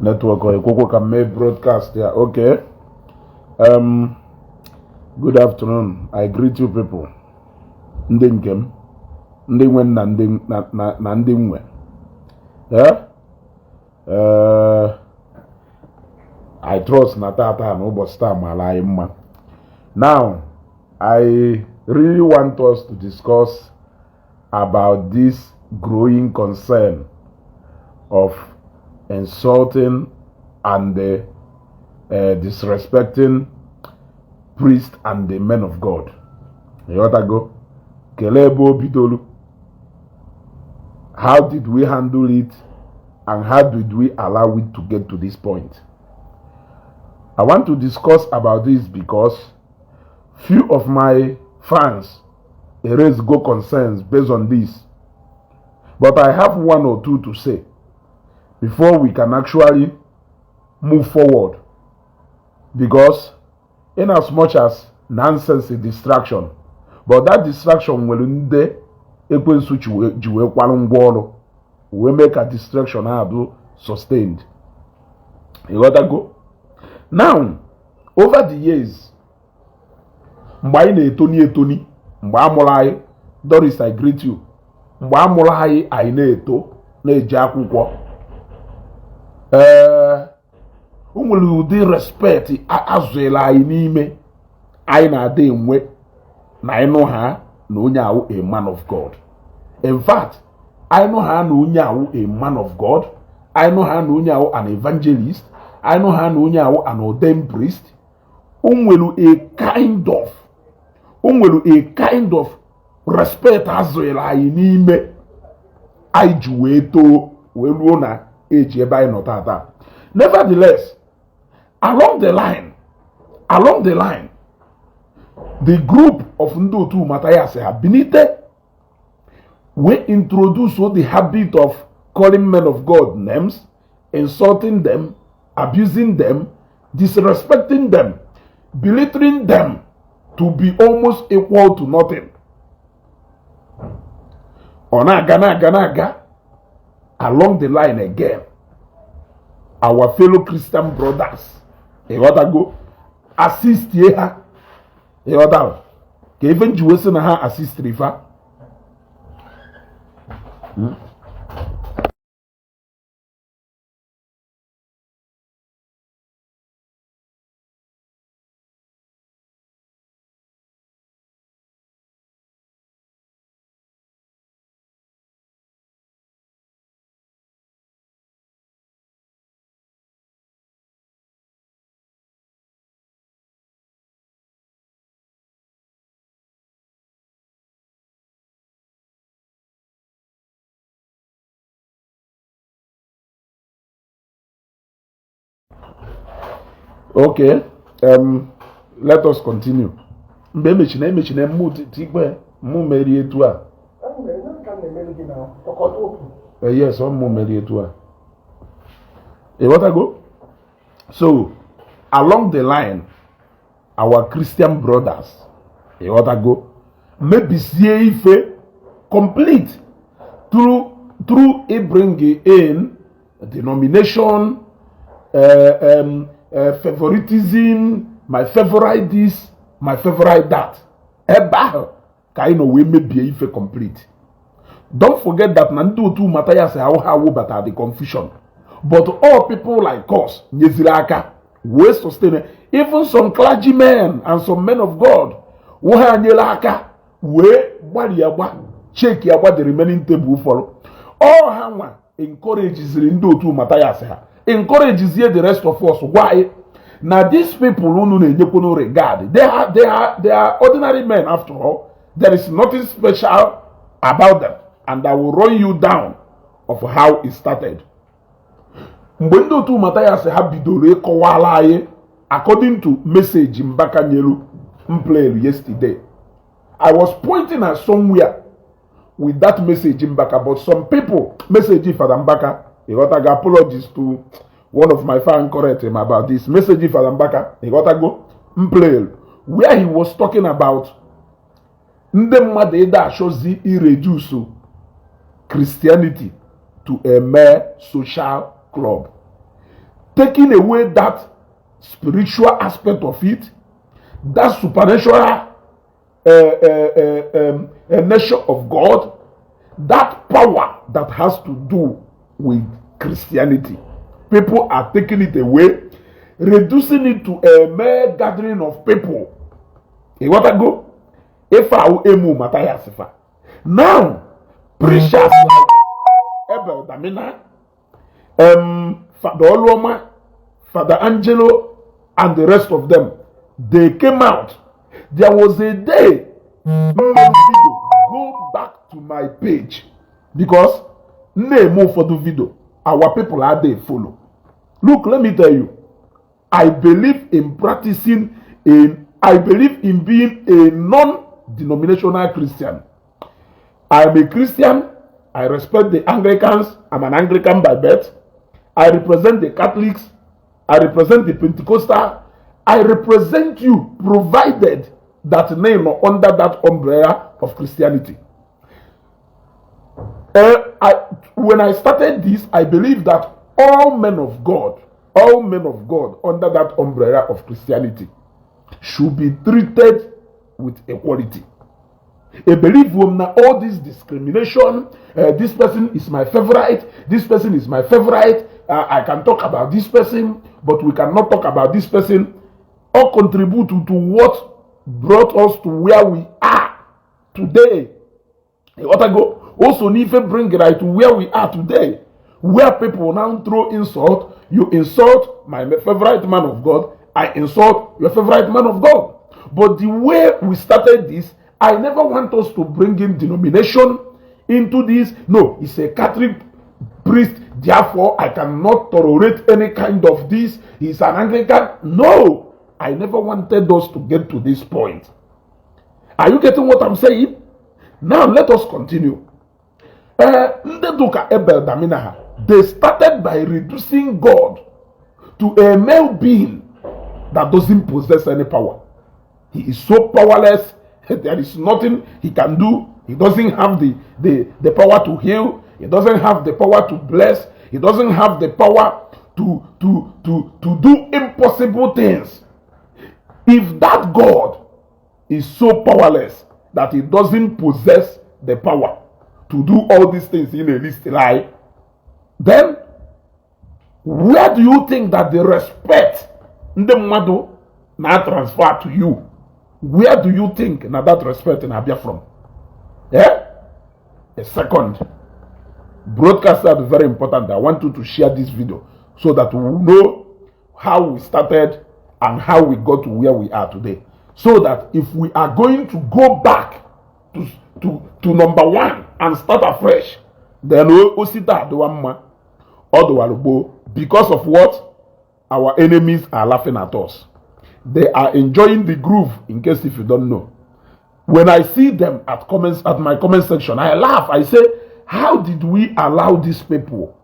network or Koko can make broadcast here. Okay. Good afternoon. I greet you people. Ndị nkem, ndị nwe na ndị nwe. I trust na tata na ụbọchị taa mara anyị mma. Now, I really want us to discuss about this growing concern of insulting and disrespecting priests and the men of God. You ought to go. Kelebo Bidolu. How did we handle it and how did we allow it to get to this point? I want to discuss about this because few of my fans raise go concerns based on this. But I have one or two to say before we can actually move forward. Because in as much as nonsense is distraction, but that distraction will make a distraction sustained. You gotta go. Now, over the years, Doris, I greet you. Umulu respect azela n'ime anyị na-ade nwe na ịnụ ha na onye ahụ a man of God. In fact, I know ha na onye ahụ a man of God. I know ha na onye ahụ an evangelist. I know ha na onye ahụ an ordained priest. Umwelu a kind of respect azela anyị n'ime anyị ji wee too wee ruo na age ebe anyị nọ tata. Nevertheless, along the line, the group of Ndotu Matayase Habinite, we introduce the habit of calling men of God names, insulting them, abusing them, disrespecting them, belittling them to be almost equal to nothing. Ganaga, along the line again, our fellow Christian brothers, they gotta go assist here. They gotta even Jews na ha assist river. Okay, let us continue. Yes, you want to go? So, along the line, our Christian brothers, you want to go? Maybe see complete through a bringing in denomination, favoritism, my favorite this, my favorite that. We may be complete. Don't forget that Nandu tu Mataya say how but the confusion. But all people like us, Nyeziraka, we sustain it. Even some clergymen and some men of God, we check the remaining table follow. All Hama encourages Rindu tu Mataya say. Encourages here the rest of us. Why? Now these people who no regard, they are ordinary men after all. There is nothing special about them, and I will run you down of how it started. Mbendo tu Matthias habidore kowalaye according to message Mbaka Nyelu mplay yesterday. I was pointing at somewhere with that message Mbaka, but some people message Father Mbaka. He got to go apologies to one of my fans correct him about this message for Mbaka. He got to go play where he was talking about Ndemmadeda shows the reduce Christianity to a mere social club. taking away that spiritual aspect of it, that supernatural nature of God, that power that has to do with Christianity. People are taking it away, reducing it to a mere gathering of people. You want to go? Now, preachers like Abel Damina, Father Oloma, Father Angelo, and the rest of them, they came out. There was a day, go back to my page, because name for the video, our people are there follow. Look, let me tell you, I believe in I believe in being a non-denominational Christian. I am a Christian. I respect the Anglicans. I'm an Anglican by birth. I represent the Catholics. I represent the Pentecostal. I represent you, provided that name or under that umbrella of Christianity. When I started this, I believe that all men of God under that umbrella of Christianity should be treated with equality. I believe all this discrimination, this person is my favorite, this person is my favorite, I can talk about this person, but we cannot talk about this person, all contribute to what brought us to where we are today. Also need to bring it right to where we are today, where people now throw insult. You insult my favorite man of God, I insult your favorite man of God. But the way we started this, I never want us to bring in denomination into this. No, it's a Catholic priest, therefore I cannot tolerate any kind of this. He's an Anglican. No, I never wanted us to get to this point. Are you getting what I'm saying? Now let us continue. They started by reducing God to a male being that doesn't possess any power. He is so powerless. There is nothing he can do. He doesn't have the power to heal. He doesn't have the power to bless. He doesn't have the power to do impossible things. If that God is so powerless that he doesn't possess the power to do all these things in a list lie, then where do you think that the respect the mother now transfer to you? Where do you think now that respect in Abia from? Yeah? A second. Broadcaster is very important. I want you to share this video so that we will know how we started and how we got to where we are today. So that if we are going to go back to number one and start afresh, then because of what? Our enemies are laughing at us. They are enjoying the groove, in case if you don't know. When I see them at my comment section, I laugh. I say, how did we allow these people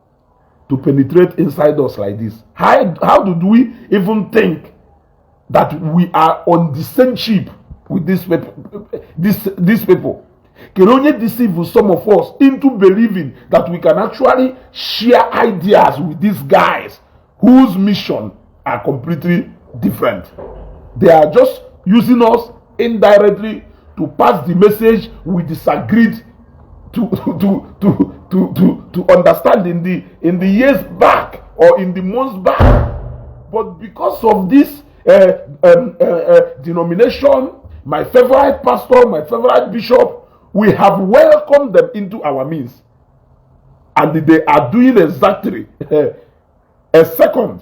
to penetrate inside us like this? How did we even think that we are on the same ship with these people? These people can only deceive some of us into believing that we can actually share ideas with these guys whose mission are completely different. They are just using us indirectly to pass the message we disagreed to understand in the years back or in the months back. But because of this denomination, my favorite pastor, my favorite bishop, we have welcomed them into our midst, and they are doing exactly a second.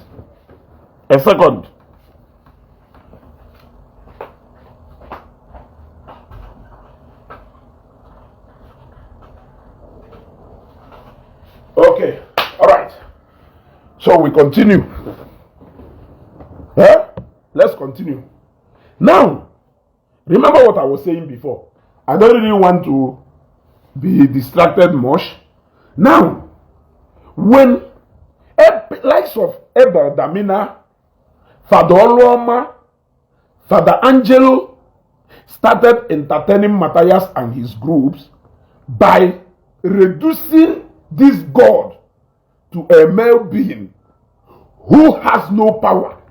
Okay, all right. So we continue. Let's continue. Now, remember what I was saying before. I don't really want to be distracted much. Now, when likes of Abel Damina, Father Oloma, Father Angelo started entertaining Matthias and his groups by reducing this God to a male being who has no power.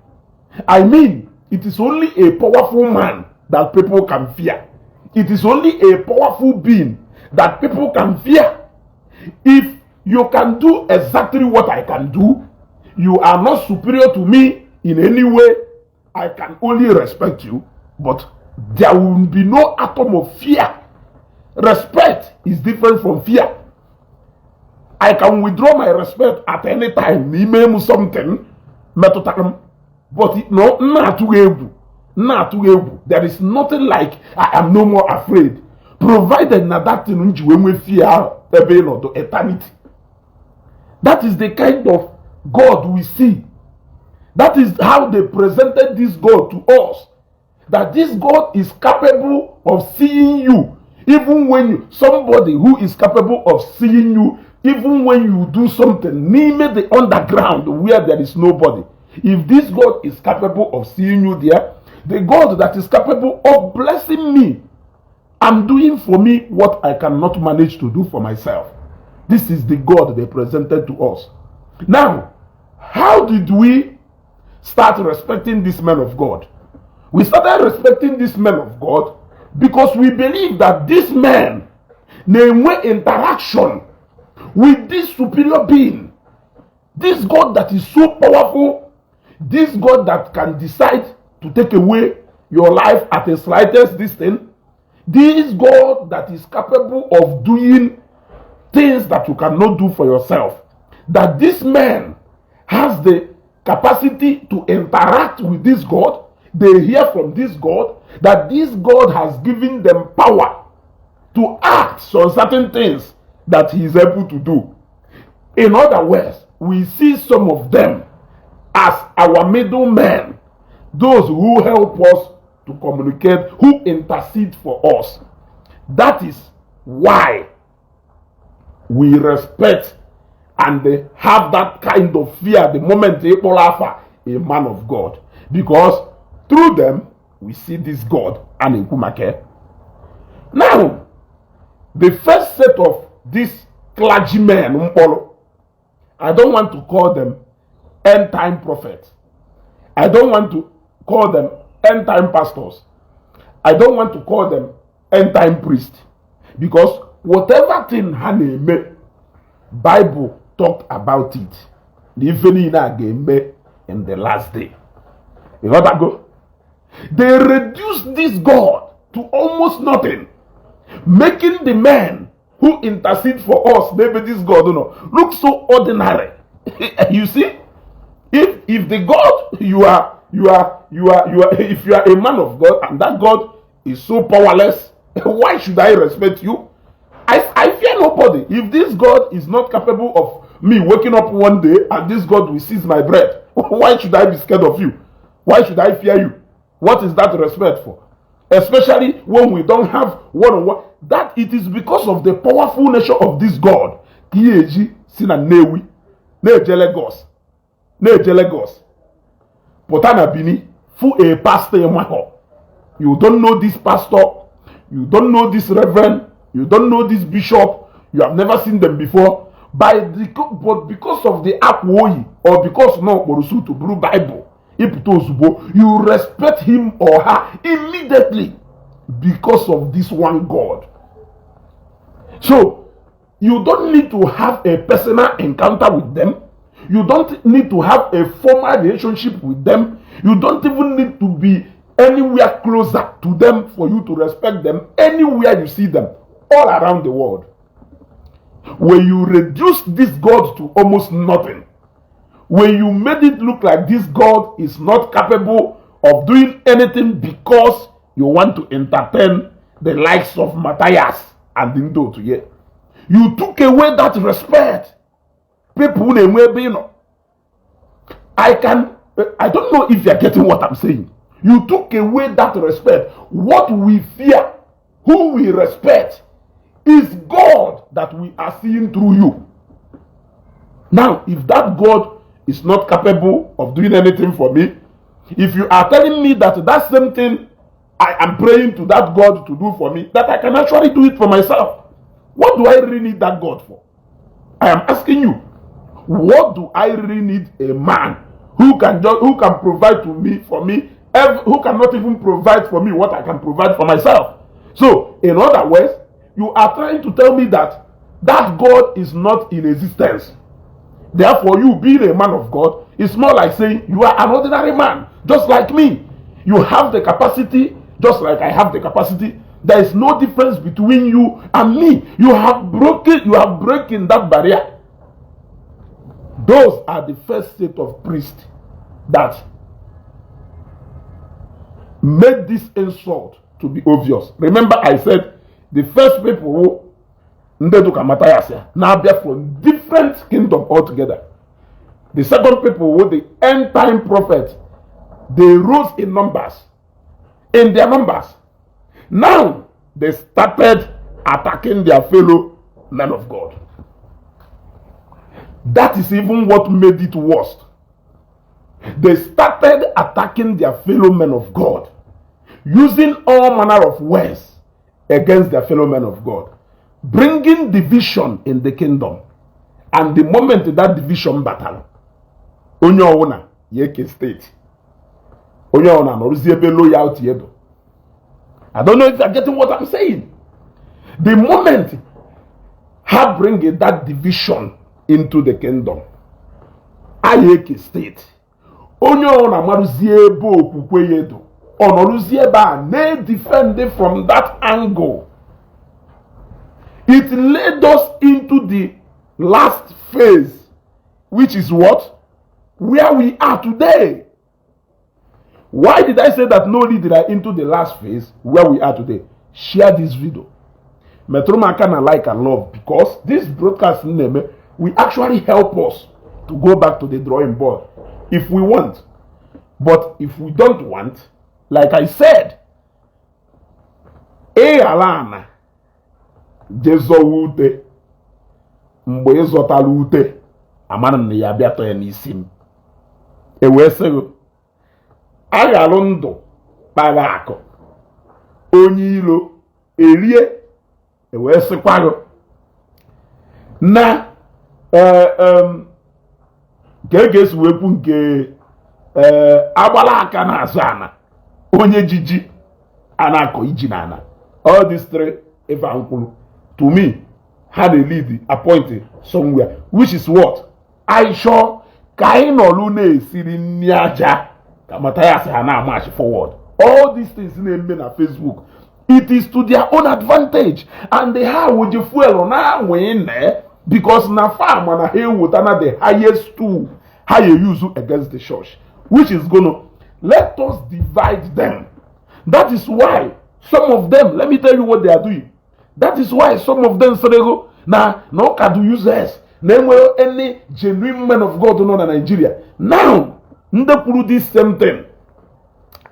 I mean, it is only a powerful man that people can fear. It is only a powerful being that people can fear. If you can do exactly what I can do, you are not superior to me in any way. I can only respect you, but there will be no atom of fear. Respect is different from fear. I can withdraw my respect at any time. Something, but no, there is nothing like I am no more afraid, provided that thing we fear to eternity. That is the kind of God we see. That is how they presented this God to us. That this God is capable of seeing you, even when somebody who is capable of seeing you, even when you do something near the underground where there is nobody. If this God is capable of seeing you there, the God that is capable of blessing me and doing for me what I cannot manage to do for myself. This is the God they presented to us. Now, how did we start respecting this man of God? We started respecting this man of God because we believe that this man may interaction with this superior being, this God that is so powerful, this God that can decide to take away your life at the slightest distance, this God that is capable of doing things that you cannot do for yourself, that this man has the capacity to interact with this God, they hear from this God, that this God has given them power to act on certain things that he is able to do. In other words, we see some of them as our middlemen, those who help us to communicate, who intercede for us. That is why we respect and have that kind of fear the moment they call a man of God, because through them we see this God and Nkumake. Now, the first set of these clergymen, I don't want to call them end time prophets. I don't want to call them end time pastors. I don't want to call them end time priests, because whatever thing Hane Bible talked about it. In the last day. You know that go? They reduced this God to almost nothing, making the man who intercede for us, maybe this God, look so ordinary. You see, if the God you are, if you are a man of God and that God is so powerless, why should I respect you? I fear nobody. If this God is not capable of me waking up one day and this God will seize my bread, why should I be scared of you? Why should I fear you? What is that respect for? Especially when we don't have one-on-one. That it is because of the powerful nature of this God. Potana Bini, fu a pastor. You don't know this pastor. You don't know this reverend. You don't know this bishop. You have never seen them before. But because of the Akwoyi, or because no Borusu to Blue Bible, you respect him or her immediately because of this one God. So you don't need to have a personal encounter with them. You don't need to have a formal relationship with them. You don't even need to be anywhere closer to them for you to respect them. Anywhere you see them, all around the world. When you reduce this God to almost nothing, when you made it look like this God is not capable of doing anything because you want to entertain the likes of Matthias and Dindo to you, you took away that respect. People I don't know if you're getting what I'm saying. You took away that respect. What we fear, who we respect, is God that we are seeing through you. Now, if that God is not capable of doing anything for me, if you are telling me that that same thing I am praying to that God to do for me, that I can actually do it for myself, what do I really need that God for? I am asking you, what do I really need a man who can provide for me, who cannot even provide for me what I can provide for myself. So, in other words, you are trying to tell me that God is not in existence. Therefore, you being a man of God is more like saying you are an ordinary man, just like me. You have the capacity, just like I have the capacity. There is no difference between you and me. You have broken that barrier. Those are the first set of priests that made this insult to be obvious. Remember, I said the first people who now they're from different kingdom altogether. The second people were the end time prophets. They rose in numbers, in their numbers. Now they started attacking their fellow men of God. That is even what made it worse. They started attacking their fellow men of God, using all manner of words against their fellow men of God, bringing division in the kingdom. And the moment that division battle, onye ọwụna yeke state, onye ọwụna nọrụzie ebe loyalty edo. I don't know if you're getting what I'm saying. The moment ha bring that division into the kingdom, ayeke state, onye ọwụna marụzie ebe okwukwe edo, ọnọrụzie ebe a na-defend from that angle. It led us into the last phase, which is what? Where we are today. Why did I say that no leader are into the last phase, where we are today? Share this video. Metroma can like and love, because this broadcast name will actually help us to go back to the drawing board if we want. But if we don't want, like I said, alana Jezo ute mgbe ịzọtala ute amana na ya bịa tọọ ya n'isi m wee sịrị aghalụ ndụ kpara akụ onye ilo erie wee sịkwarụ na ka ga-esi wepụ nke agbala aka na-azụ ana onye jiji ana akọ iji na ana. All these three Evangelist to me had a lead appointed somewhere, which is what I saw. Kainolune siri niaja kamataya se hana march forward. All these things in on Facebook, it is to their own advantage, and they have with the fuel on our way there because na farm and here with the highest tool how you use against the church, which is gonna let us divide them. That is why some of them, let me tell you what they are doing. That is why some of them say, nah, no can do users. Name any genuine man of God in Nigeria. Now, ndepuru this same thing.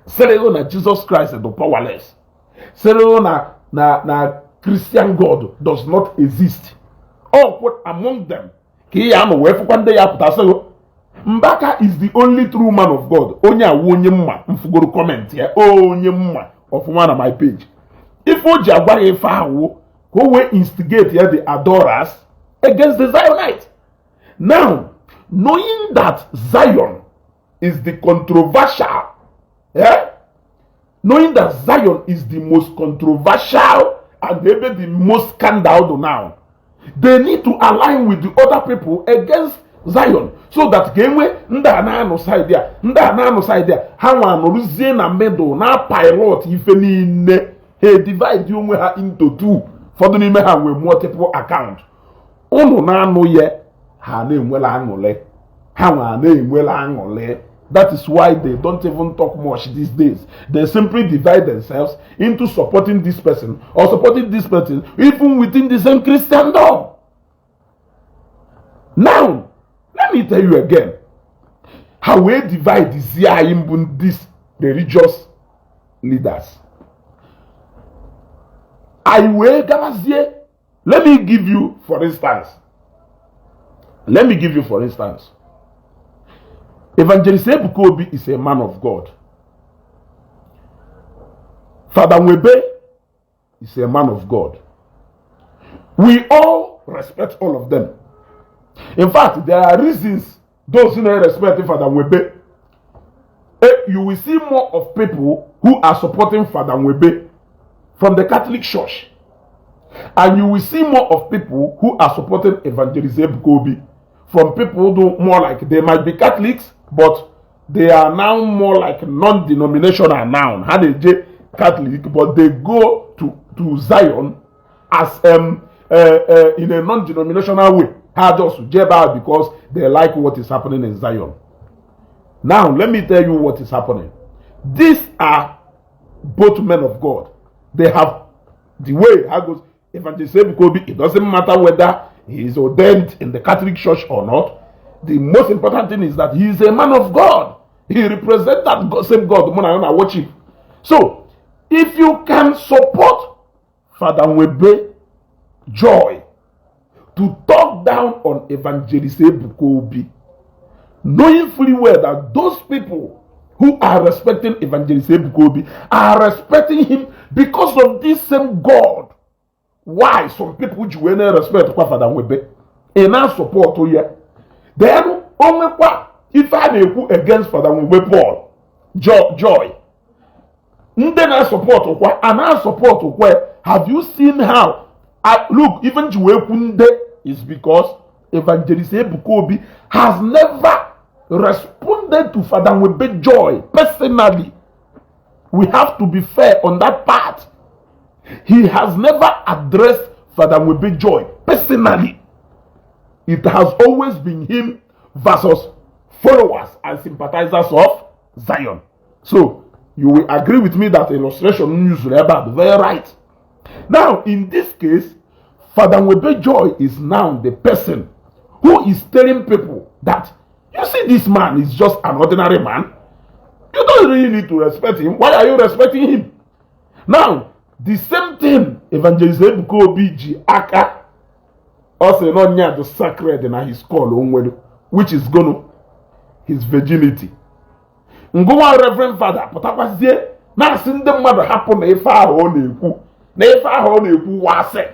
Say na Jesus Christ is powerless. Say na Christian God does not exist. Or put among them. Mbaka is the only true man of God. Onya wonye mma mfugoro comment here. Onye mma of one of my page. If Ojagwa Efawo, who will instigate here the adorers against the Zionites. Now, knowing that Zion is the controversial, knowing that Zion is the most controversial and maybe the most scandal now, they need to align with the other people against Zion, so that game nda na side there ha wan ruzie na middle na pilot ife niile he divide onwe ha into two for the name ha with multiple account unu na anu ye ha na enwela anule ha wan na enwela anule. That is why they don't even talk much these days. They simply divide themselves into supporting this person or supporting this person even within the same Christendom. Now let me tell you again how we divide these religious leaders. Let me give you for instance. Evangelist Ebuka Obi is a man of God. Father Webe is a man of God. We all respect all of them. In fact, there are reasons those who don't respect Father Webe will see more of people who are supporting Father Nwebe from the Catholic Church. And you will see more of people who are supporting Evangelist Ebuka Obi from people who do more like, they might be Catholics, but they are now more like non-denominational now. How they Catholic, but they go to Zion as in a non-denominational way. How just because they like what is happening in Zion. Now, let me tell you what is happening. These are both men of God. They have the way how goes Evangelist Ebuka Obi. It doesn't matter whether he is ordained in the Catholic Church or not. The most important thing is that he is a man of God. He represents that God, same God, the one I watch it. So, if you can support Father Nwebe joy to talk down on Evangelist Ebuka Obi, knowing fully well that those people who are respecting Evangelist Ebuka Obi are respecting him because of this same God. Why some people will respect Father Nwebe and not support you? Then only if I against Father Nwebe Paul joy. Then I support and I support where have you seen how look even Kunde is because Evangelist Ebuka Obi has never responded to Father Nwebe joy personally. We have to be fair on that part. He has never addressed Father Nwebe joy personally. It has always been him versus followers and sympathizers of Zion. So you will agree with me that illustration is very right. Now in this case, Father Nwebe joy is now the person who is telling people that you see this man is just an ordinary man. You don't really need to respect him. Why are you respecting him? Now, the same thing Evangelist Ebuka Obi aka also not near the sacred in his call, which is gonna his virginity. Ngwa Reverend Father, pụtakwazie na-asị ndị mmadụ hapụ na ife ahụ ọ na-ekwu na ife ahụ ọ na-ekwu wase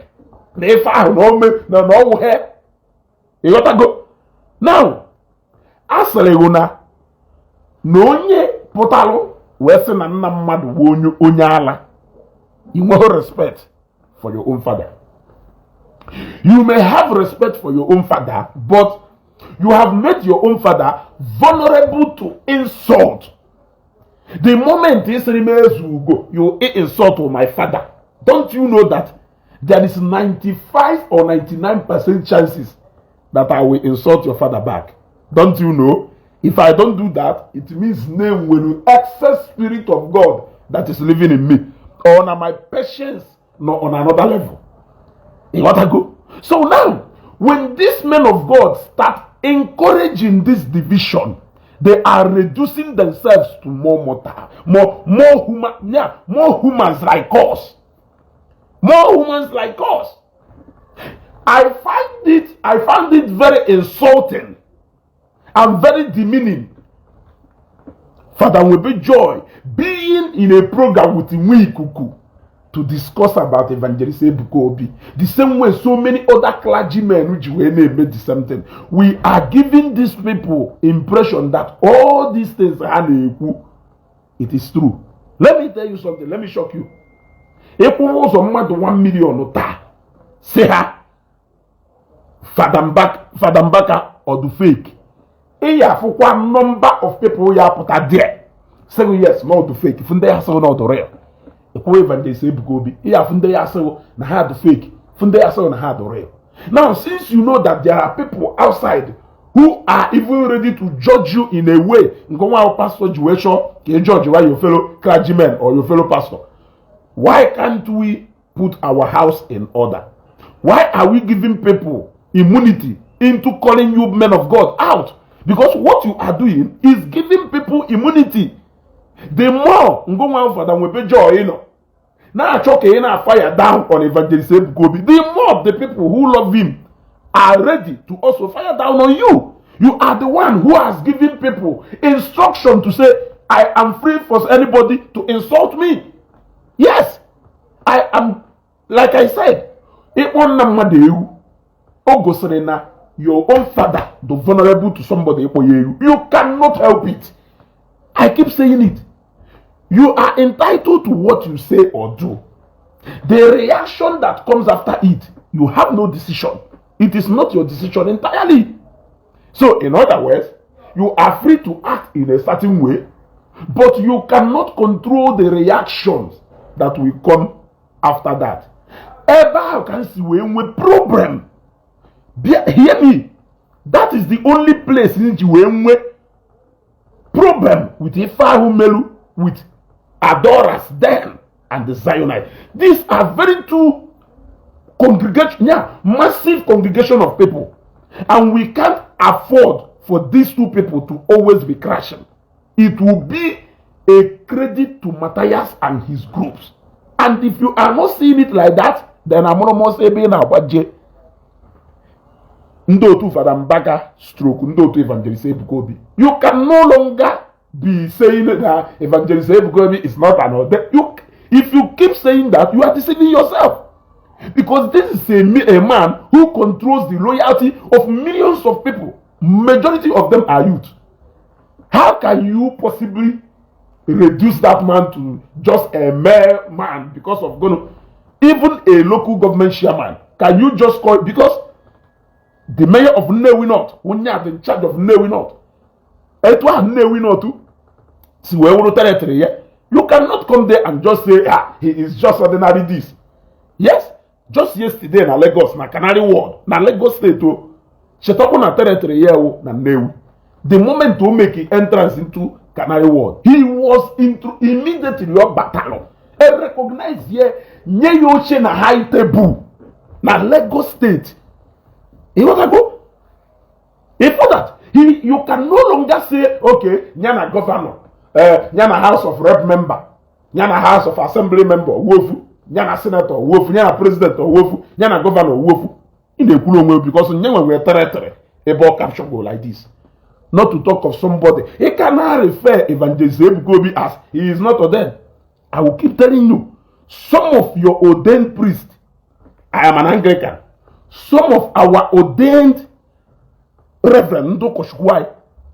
na ife ahụ na ome na ọwụ he ịghọtago. Now asịrị gụ na onye pụtalụ wee sị na nna mmadụ bụ onye ala. You must respect for your own father. You may have respect for your own father, but you have made your own father vulnerable to insult. The moment this remains will go, you insult my father. Don't you know that there is 95 or 99% chances that I will insult your father back? Don't you know? If I don't do that, it means name will excess spirit of God that is living in me. Or on my patience, not on another level. You want to go? So now, when these men of God start encouraging this division, they are reducing themselves to more humans like us. More humans like us. I found it very insulting and very demeaning. Father Nwebe joy being in a program with Kuku to discuss about Evangelist Ebuka Obi. The same way so many other clergymen which made the same thing. We are giving these people impression that all these things are it is true. Let me tell you something. Let me shock you. If we was on 1 million, say her Father Mbaka or the fake. Iya for one number of people ya put there. Say yes, not the fake. If they are so not the real. If we Evangelist Ebuka Obi, iya if they are so na hard the fake. If they are so na hard the real. Now, since you know that there are people outside who are even ready to judge you in a way, go pastor Joshua, can judge why your fellow clergyman or your fellow pastor. Why can't we put our house in order? Why are we giving people immunity into calling you men of God out? Because what you are doing is giving people immunity. The more Father Nwebe joy, now fire down on Evangelist Ebuka Obi, the more the people who love him are ready to also fire down on you. You are the one who has given people instruction to say, I am free for anybody to insult me. Yes, I am, like I said, your own father, the vulnerable to somebody, you cannot help it. I keep saying it. You are entitled to what you say or do. The reaction that comes after it, you have no decision. It is not your decision entirely. So, in other words, you are free to act in a certain way, but you cannot control the reactions that will come after that. Ever can see when problem. Hear me. That is the only place in which we problem with Ifahumelu, with adorers then and the Zionites. These are very two congregation, massive congregation of people, and we can't afford for these two people to always be crashing. It will be a credit to Matthias and his groups. And if you are not seeing it like that, then I'm almost saying now, but Ndotu Father Mbaka stroke Ndotu Evangelist Ebuka Obi. You can no longer be saying that Evangelist Ebuka Obi is not an ordained. If you keep saying that, you are deceiving yourself. Because this is a man who controls the loyalty of millions of people. Majority of them are youth. How can you possibly reduce that man to just a mere man because of even a local government chairman? Can you just call it because the mayor of Nnewi North, when you are in charge of Nnewi North, Nnewi North too, you cannot come there and just say, he is just ordinary this. Yes, just yesterday na Lagos, na Canary Ward, na Lagos State, Chetoko na territory here na Nnewi. The moment to make an entrance into Canary Ward, he was immediately your battle. And recognize here, nye yoche na high table, na Lagos State. You want to go? Before that, you can no longer say, okay, nyana governor, nyana House of Rep member, nyana House of Assembly member, wofu, nyana senator, wofu, nyana president, wofu, nyana governor, wofu. In the Kulongo, because nyana we territory, about capture go like this. Not to talk of somebody. He cannot refer Evangelist Ebuka Obi as he is not ordained. I will keep telling you, some of your ordained priests, I am an Anglican. Some of our ordained reverend,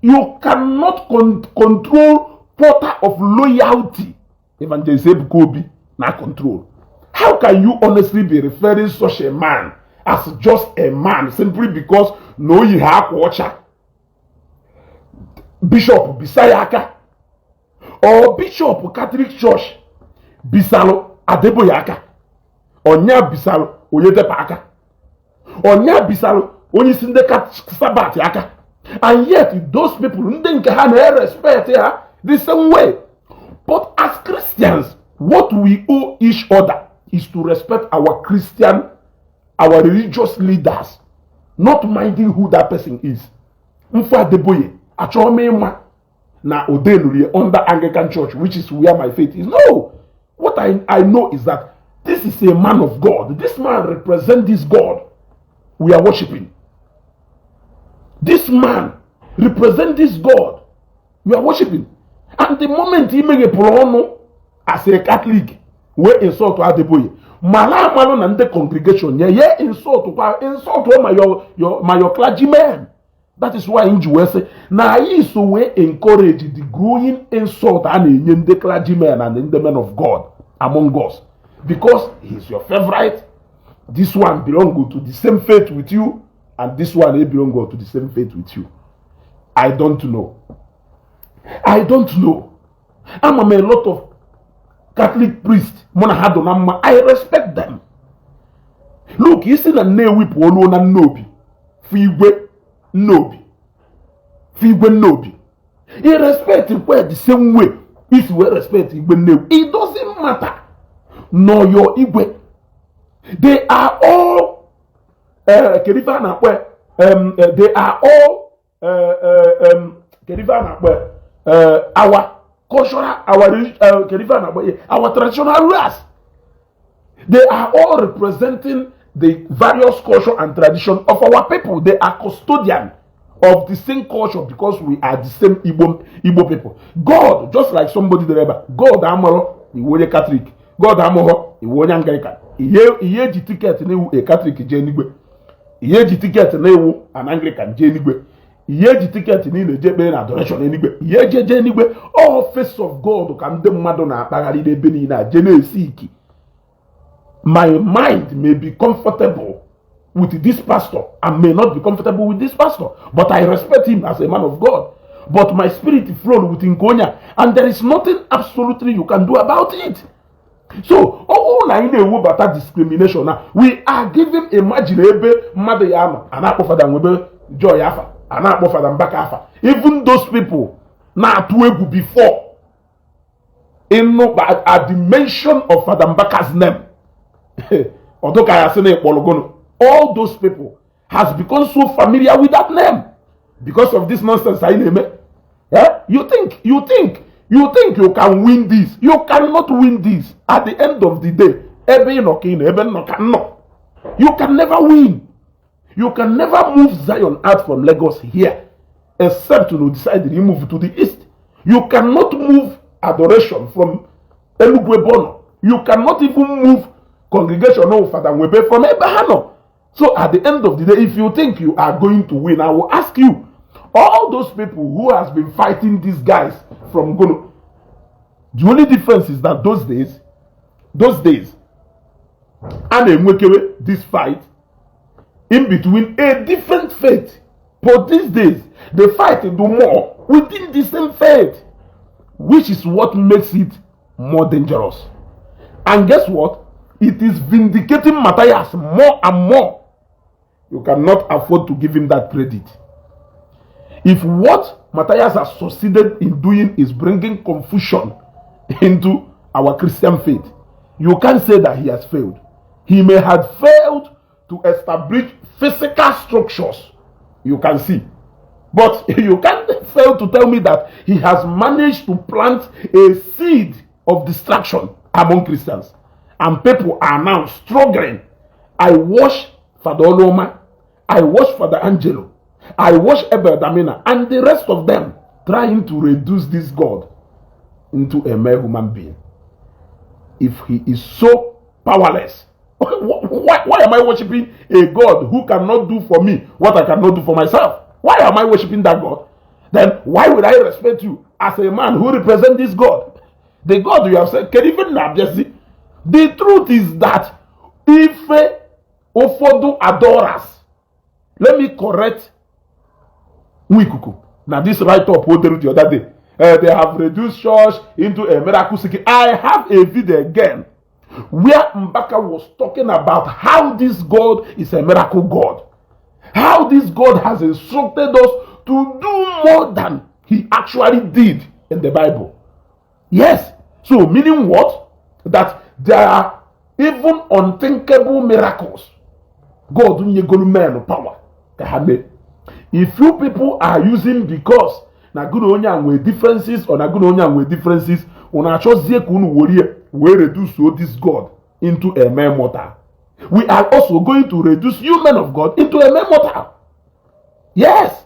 you cannot control quota of loyalty. Evangelist Ebuka Obi, not control. How can you honestly be referring such a man as just a man simply because no you have watcher? Bishop Bisayaka or Bishop Catholic Church Bisalo Adeboyaka or Nya Bisalo Oyedepaka or Nya Bisalo Oyisindeka Sabat Yaka, and yet those people didn't have respect the same way. But as Christians, what we owe each other is to respect our our religious leaders, not minding who that person is. Mfa Adeboye na Odenuri under Anglican Church, which is where my faith is. No, what I know is that this is a man of God. This man represents this God we are worshiping. This man represents this God we are worshiping. And the moment he make a prono as a Catholic, we insult to Adeboye. Malo na the congregation, insult my clergymen. That is why in Jewish now he is to encourage the growing insult and in the clergymen and in the men of God among us, because he is your favorite. This one belongs to the same faith with you, and this one belongs to the same faith with you. I don't know. I don't know. I'm a lot of Catholic priests. I respect them. Look, you see the Newi Polo na Nobi. Figwe Nobi. Figwe Nobi. He respects the same way. If you respect Igwe Newi, it doesn't matter. No, your Igwe. They are all they are all our cultural, our traditional rulers. They are all representing the various culture and tradition of our people. They are custodian of the same culture because we are the same Igbo people. God, just like somebody there, God amoro, he was a Catholic. God amoro, he was an Anglican. He had the ticket a Catholic jenigwe. He had the ticket an Anglican jenigwe. Ye ticket in the adoration anyway. Ye anyway. All face of God can the Madonna Pagari Benina Genesiki. My mind may be comfortable with this pastor and may not be comfortable with this pastor, but I respect him as a man of God. But my spirit flowed within Konya, and there is nothing absolutely you can do about it. So, all I know about that discrimination now, we are giving imaginable mother yama and I offer them with joy afa and I offer them back afa. Even those people now to before at the mention of Father Mbaka's name. All those people has become so familiar with that name because of this nonsense. Yeah? You think you can win this? You cannot win this. At the end of the day, you can never win. You can never move Zion out from Lagos here, except to decide to move to the east. You cannot move adoration from Elugbebono. You cannot even move congregation of Father Webe from Ebahano. So at the end of the day, if you think you are going to win, I will ask you, all those people who has been fighting these guys from Gono, the only difference is that those days, and this fight in between a different faith. But these days, they fight and do more within the same faith, which is what makes it more dangerous. And guess what? It is vindicating Matthias more and more. You cannot afford to give him that credit. If what Matthias has succeeded in doing is bringing confusion into our Christian faith, you can't say that he has failed. He may have failed to establish physical structures, you can see. But you can't fail to tell me that he has managed to plant a seed of distraction among Christians. And people are now struggling. I watch Father Oloma, I watch Father Angelo, I watch Ebel Damina, and the rest of them trying to reduce this God into a mere human being. If he is so powerless, why am I worshiping a God who cannot do for me what I cannot do for myself? Why am I worshiping that God? Then why would I respect you as a man who represents this God? The God you have said can even not just see. The truth is that if Ofodu adorers, let me correct Wikuku. Now this write-up the other day, they have reduced church into a miracle seeking. I have a video again where Mbaka was talking about how this God is a miracle God. How this God has instructed us to do more than he actually did in the Bible. Yes. So meaning what? That there are even unthinkable miracles God man power. If you people are using because na good onya with differences or na good onya with differences, una choose kunu worry we reduce this God into a mere mortal. We are also going to reduce you men of God into a mere mortal. Yes.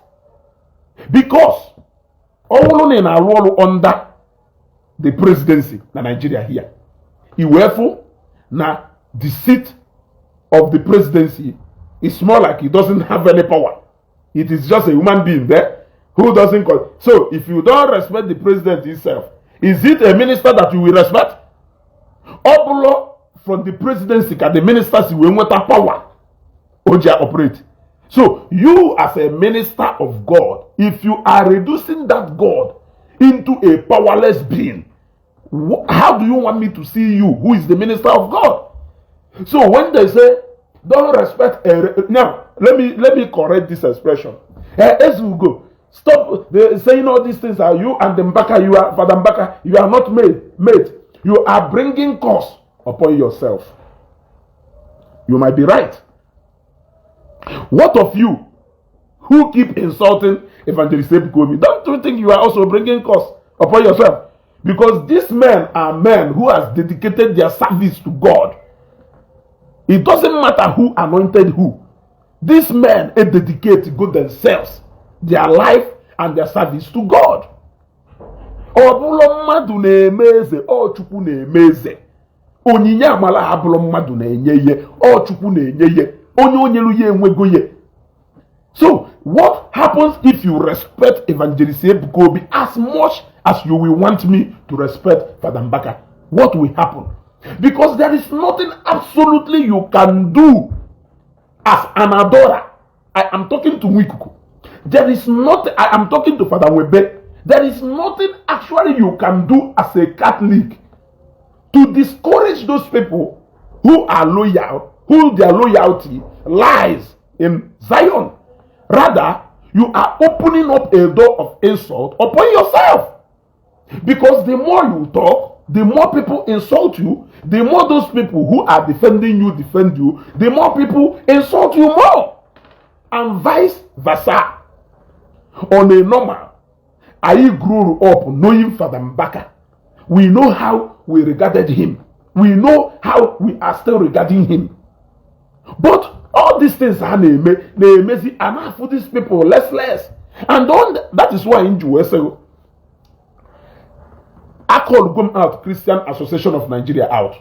Because all in our role under the presidency na Nigeria here. Wherefore, now the seat of the presidency is more like it doesn't have any power. It is just a human being there who doesn't call. So if you don't respect the president himself, is it a minister that you will respect? Obulo from the presidency can the ministers will want power Oja operate. So you as a minister of God, if you are reducing that God into a powerless being, how do you want me to see you who is the minister of God? So when they say don't respect now let me correct this expression. As we go, stop saying all these things. Are you and the Mbaka, you are Father Mbaka, you are not mate. You are bringing curse upon yourself. You might be right. What of you who keep insulting Evangelist Ebuka Obi? Don't you think you are also bringing curse upon yourself? Because these men are men who has dedicated their service to God. It doesn't matter who anointed who. These men dedicate God themselves, their life and their service to God. Obulo mmadu na-emeze, o Chukwu na-emeze. Onyinye amala abulo mmadu na-enye ye, o Chukwu na-enye ye. Onye onyelu ye enwego ye. So, what happens if you respect Evangelist Ebuka Obi as much as you will want me to respect Father Mbaka? What will happen? Because there is nothing absolutely you can do as an adorer. I am talking to Wikuku. There is nothing, I am talking to Father Webe. There is nothing actually you can do as a Catholic to discourage those people who are loyal, who their loyalty lies in Zion. Rather, you are opening up a door of insult upon yourself. Because the more you talk, the more people insult you, the more those people who are defending you defend you, the more people insult you more. And vice versa. On a normal, I grew up knowing Father Mbaka. We know how we regarded him. We know how we are still regarding him. But all these things are amazing, and for these people less. And that is why in USA, I call them out Christian Association of Nigeria out.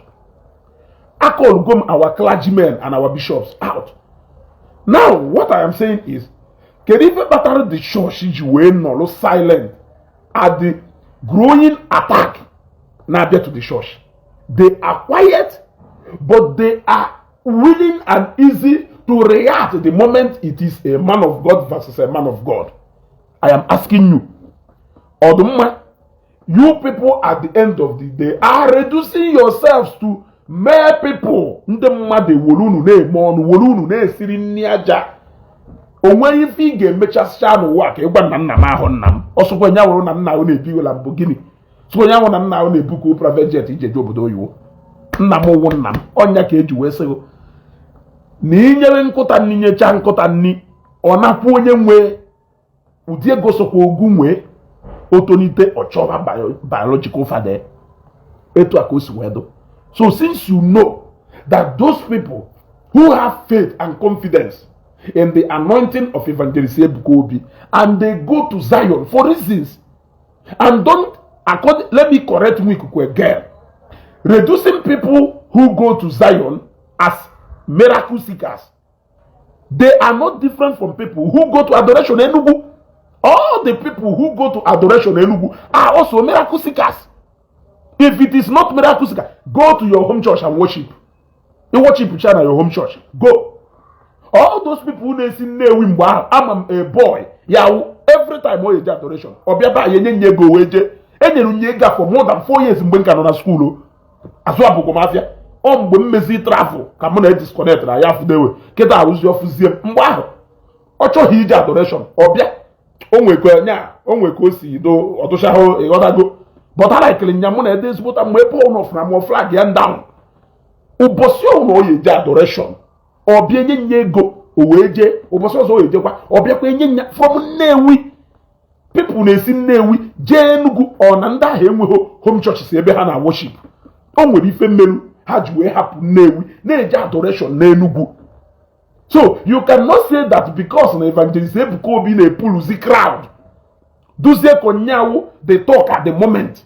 I call them our clergymen and our bishops out. Now, what I am saying is, can even better the church no silent at the growing attack now get to the church. They are quiet, but they are willing and easy to react the moment it is a man of God versus a man of God. I am asking you, Odumma, you people at the end of the day are reducing yourselves to mere people. Ndemade wolunu ne mon wolunu ne siri niaja. Onwe ife ị ga-emechasịa n'ụwa ka ịgwa nna m ahụ nna m ọsọkwa nya wụrụ na nna ahụ na-ebi Lamborghini sọkwa nya wụrụ na nna ahụ na-ebuku private jet ije je obodo oyibo. Nna m wụ nna m ọnya ka eji wee sịgo na inyere nkụta nni nyecha nkụta nni ọ na-akwụ onye nwe ụdị ego sokwa ogu nwee otonite ọchọba biological father. Etu a ka o si wee do. So since you know that those people who have faith and confidence in the anointing of Evangelist Ebuka Obi, and they go to Zion for reasons, and let me correct Wikuku again, reducing people who go to Zion as miracle seekers. They are not different from people who go to Adoration Enugu. All the people who go to Adoration Enugu are also miracle seekers. If it is not miracle seeker, go to your home church and worship. You worship each other at your home church. Go. All those people who say I'm a boy, every time we do adoration, Obiaba yenye go weje, enyeru nyega for more than 4 years mgbe nka no na school. Aso abugo mafia. Mgbe mmezi travel, ka mo na disconnect na ya fudewe. Keta aruzi ofuzie mgbe ahụ. Ochohi ije adoration, obia. Onwekwe nya, onwekwe osi do otosha ho igodago. But I like nyamu na ede sibota mgbe Paul no from mo flag yan down. Ubosi ono oye adoration. Obia nye go oweje oboso so oyeje kwa obia kwa nye from Nnewi. People na-esi Nnewi je Enugu ona nda ha enwe home churches ebe ha na worship. O nwere ife mmelu ha ji wee hapụ Nnewi na-eje adoration na Enugu. So you cannot say that because na Evangelist Ebuka Obi na epuluzi crowd duzie konyawo they talk at the moment.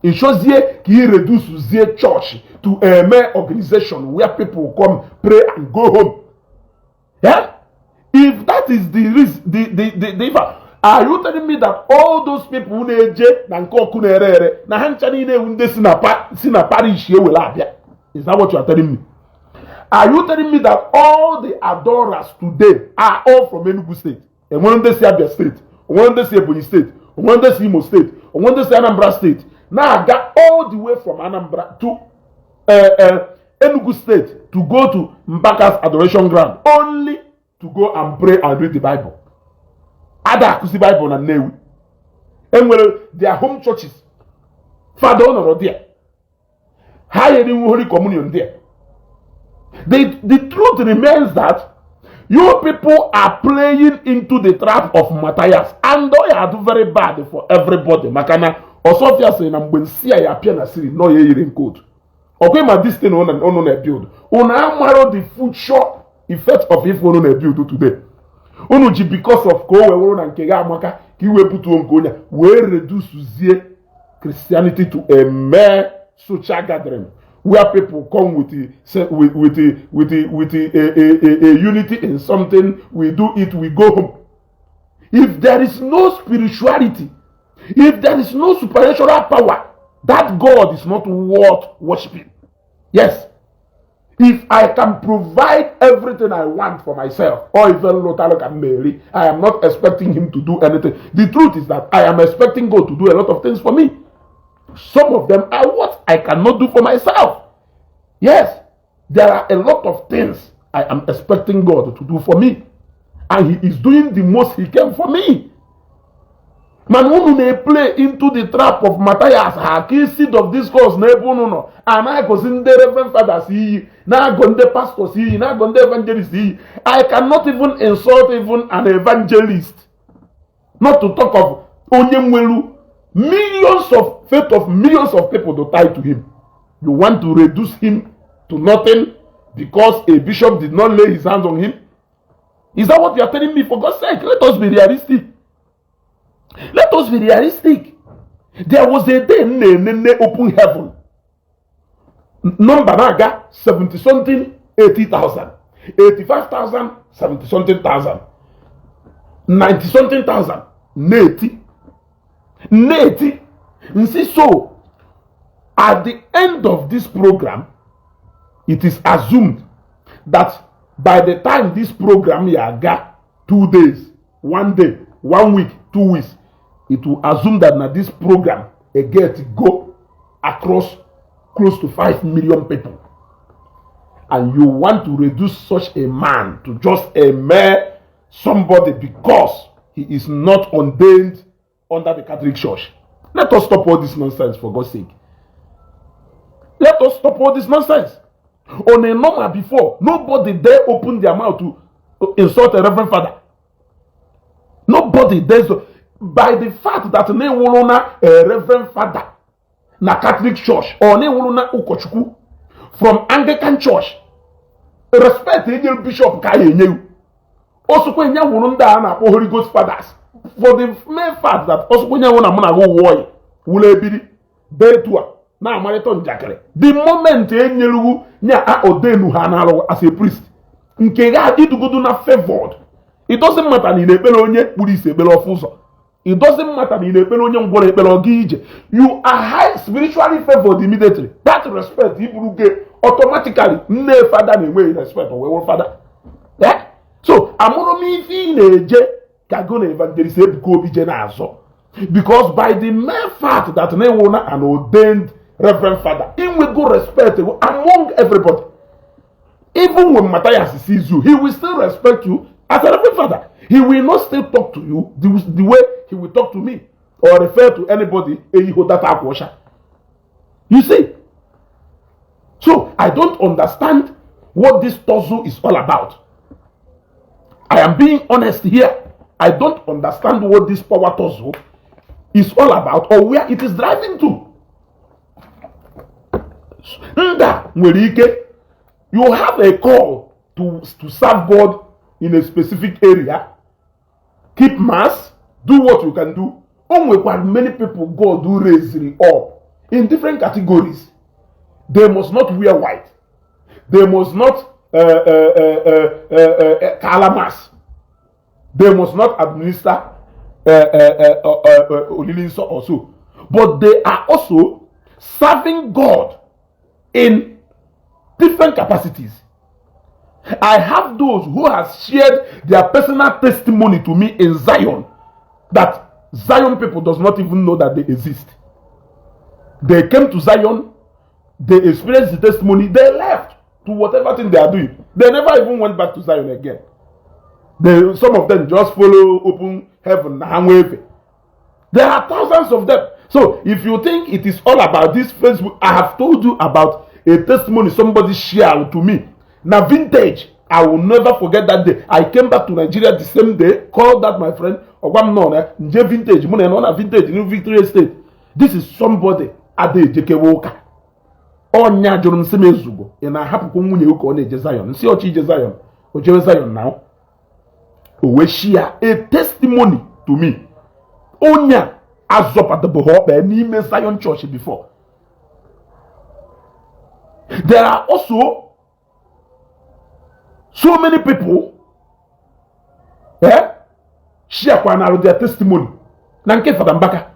It shows here he reduces the church to a mere organization where people come pray and go home. Yeah? If that is the reason, the are you telling me that all those people who neje na nkoku nerere na hanchani ne wunde sina parish ye abia? Is that what you are telling me? Are you telling me that all the adorers today are all from Enugu State? And one day say Abia State, one day say Ebonyi State, one day say Imo State, one day say Anambra State. Now I got all the way from Anambra to Enugu State to go to Mbaka's adoration ground only to go and pray and read the Bible. Ada kusi Bible na Nnewi. And well, their home churches, Father Honor there, higher in Holy Communion there. The truth remains that you people are playing into the trap of Matthias, and they are very bad for everybody. Makana. Osofia say na mgbe nsi ya apia na siri no ye yire code. Okay, ma this thing on na build. Una amaro the future effect of if ono na build today. Unu ji because of ko we woro na nke ga amaka ki we putu onko onya we reduce zie Christianity to a mere social gathering where people come with a unity in something, we do it, we go home. If there is no spirituality, if there is no supernatural power, that God is not worth worshiping. Yes. If I can provide everything I want for myself, or even Lotalo can marry, I am not expecting him to do anything. The truth is that I am expecting God to do a lot of things for me. Some of them are what I cannot do for myself. Yes, there are a lot of things I am expecting God to do for me. And he is doing the most he can for me. Man, who may play into the trap of Matthias, key seed of discourse, and I go in the Reverend Father, see, now go in the pastor, see, now go in the evangelist, see. I cannot even insult even an evangelist. Not to talk of Onyemwelu. Fate of millions of people to tie to him. You want to reduce him to nothing because a bishop did not lay his hands on him? Is that what you are telling me? For God's sake, let us be realistic. Let us be realistic. There was a day in open heaven. Number naga 70 something 80,000, 85,000 70 something thousand, 90 something thousand, 80. So at the end of this program, it is assumed that by the time this program got 2 days, 1 day, 1 week, 2 weeks, it will assume that now this program again to go across close to 5 million people. And you want to reduce such a man to just a mere somebody because he is not ordained under the Catholic Church. Let us stop all this nonsense, for God's sake. Let us stop all this nonsense. On a normal before, nobody dare open their mouth to insult a Reverend Father. Nobody dares. By the fact that ne wolona a Reverend Father na Catholic Church or ne wolona ukochuku from Anglican Church, respect the bishop ka yenye. Also kwenya wolunda na Holy Ghost Fathers for the mere fact that also kwenya wona mo na go woy wule biri detua na amariton jakere. The moment enyelu nya a odenu ha na as a priest nke ga idugodu na favored. It doesn't matter ni nebele onye kpuru ise ebele ofuzo. It doesn't matter ni nebele onye ngwore ebele ogi ije. You are high spiritually favored immediately. That respect you get automatically. Ne father na way respect or father. Yeah? So amoro mi fi na-eje ka go na Evangelist Ebuka Obi je na azo. Because by the mere fact that ne wona an ordained Reverend Father, he will go respect among everybody. Even when Matthias sees you, he will still respect you as a Reverend Father. He will not still talk to you the way he will talk to me or refer to anybody. You see? So I don't understand what this tussle is all about. I am being honest here. I don't understand what this power tussle is all about or where it is driving to. You have a call to serve God in a specific area, keep mass, do what you can do. Many people God do raise up in different categories. They must not wear white. They must not calamas. They must not administer also. But they are also serving God in different capacities. I have those who have shared their personal testimony to me in Zion that Zion people does not even know that they exist. They came to Zion, they experienced the testimony, they left to whatever thing they are doing. They never even went back to Zion again. Some of them just follow open heaven. There are thousands of them. So if you think it is all about this Facebook, I have told you about a testimony somebody shared to me. Now vintage, I will never forget that day. I came back to Nigeria the same day, called that my friend, vintage, vintage, New Victoria State. This is somebody at the Jekewoka. Onya John Semezugo, and I have to come to Zion. See what Zion, or Zion now. We share a testimony to me. Onya as up at the Bohop and Zion Church before. There are also so many people share their testimony. Nanke Fada Mbaka.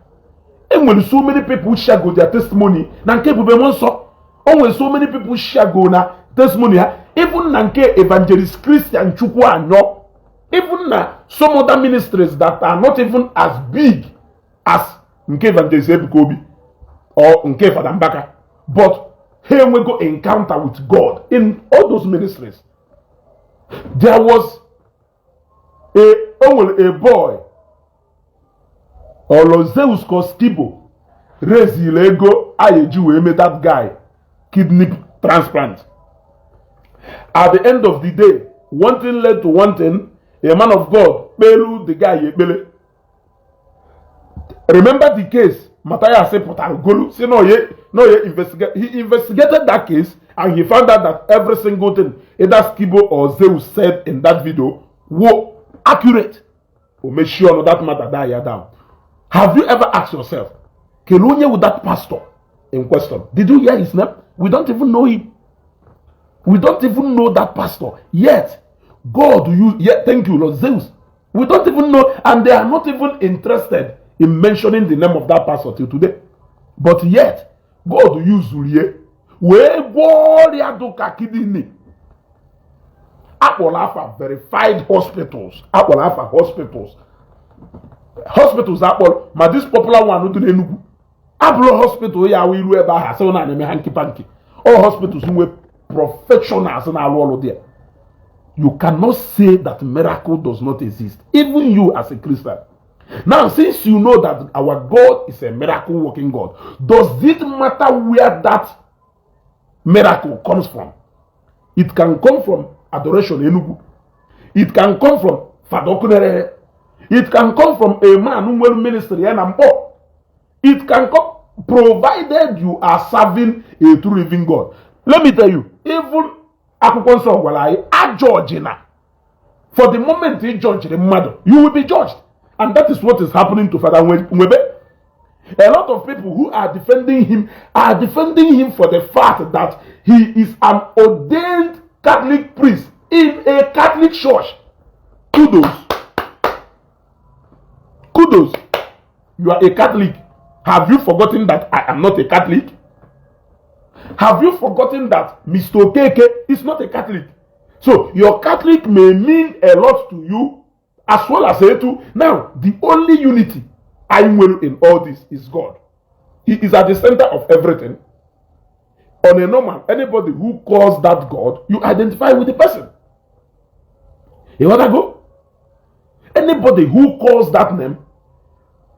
And when so many people share their testimony, Nanke Bubemonso. And when so many people share na testimony, even Nanke Evangelist Christian Chukwa no, even some other ministries that are not even as big as Nke Evangelist Ebuka Obi or Nke Fada Mbaka, but here we go encounter with God in all those ministries. There was a boy, or Zeus Koskibo, raised ego Ayeju made that guy kidney transplant. At the end of the day, one thing led to one thing. A man of God, Belu the guy Bele. Remember the case? Mataya said, "Golu." Say no, investigate. He investigated that case and he found out that every single thing either Skibo or Zeus said in that video were accurate. Or make sure that matter die down. Have you ever asked yourself, Kelunya with that pastor in question? Did you hear his name? We don't even know him. We don't even know that pastor yet. God used, yet thank you, Lord Zeus. We don't even know, and they are not even interested in mentioning the name of that pastor till today. But yet, God used Zulie. We warrior do kakidini. Apple verified hospitals. Apple hospitals. Hospitals Apple, but this popular one do Enugu. Apple hospital ya we ru eba ha so na me hanky panky. All hospitals were professionals in our world there. You cannot say that miracle does not exist. Even you as a Christian. Now, since you know that our God is a miracle working God, does it matter where that miracle comes from? It can come from adoration Enugu. It can come from Fadokunere. It can come from a man who will ministry and Ampo. It can come provided you are serving a true living God. Let me tell you, even Akukonso Walai are Georgina. For the moment you judge the mother, you will be judged. And that is what is happening to Father Nwebe. A lot of people who are defending him for the fact that he is an ordained Catholic priest in a Catholic church. Kudos. Kudos. You are a Catholic. Have you forgotten that I am not a Catholic? Have you forgotten that Mr. Okeke is not a Catholic? So your Catholic may mean a lot to you as well as Etu. Now, the only unity I will in all this is God. He is at the center of everything. On a normal, anybody who calls that God, you identify with the person. You want to go? Anybody who calls that name,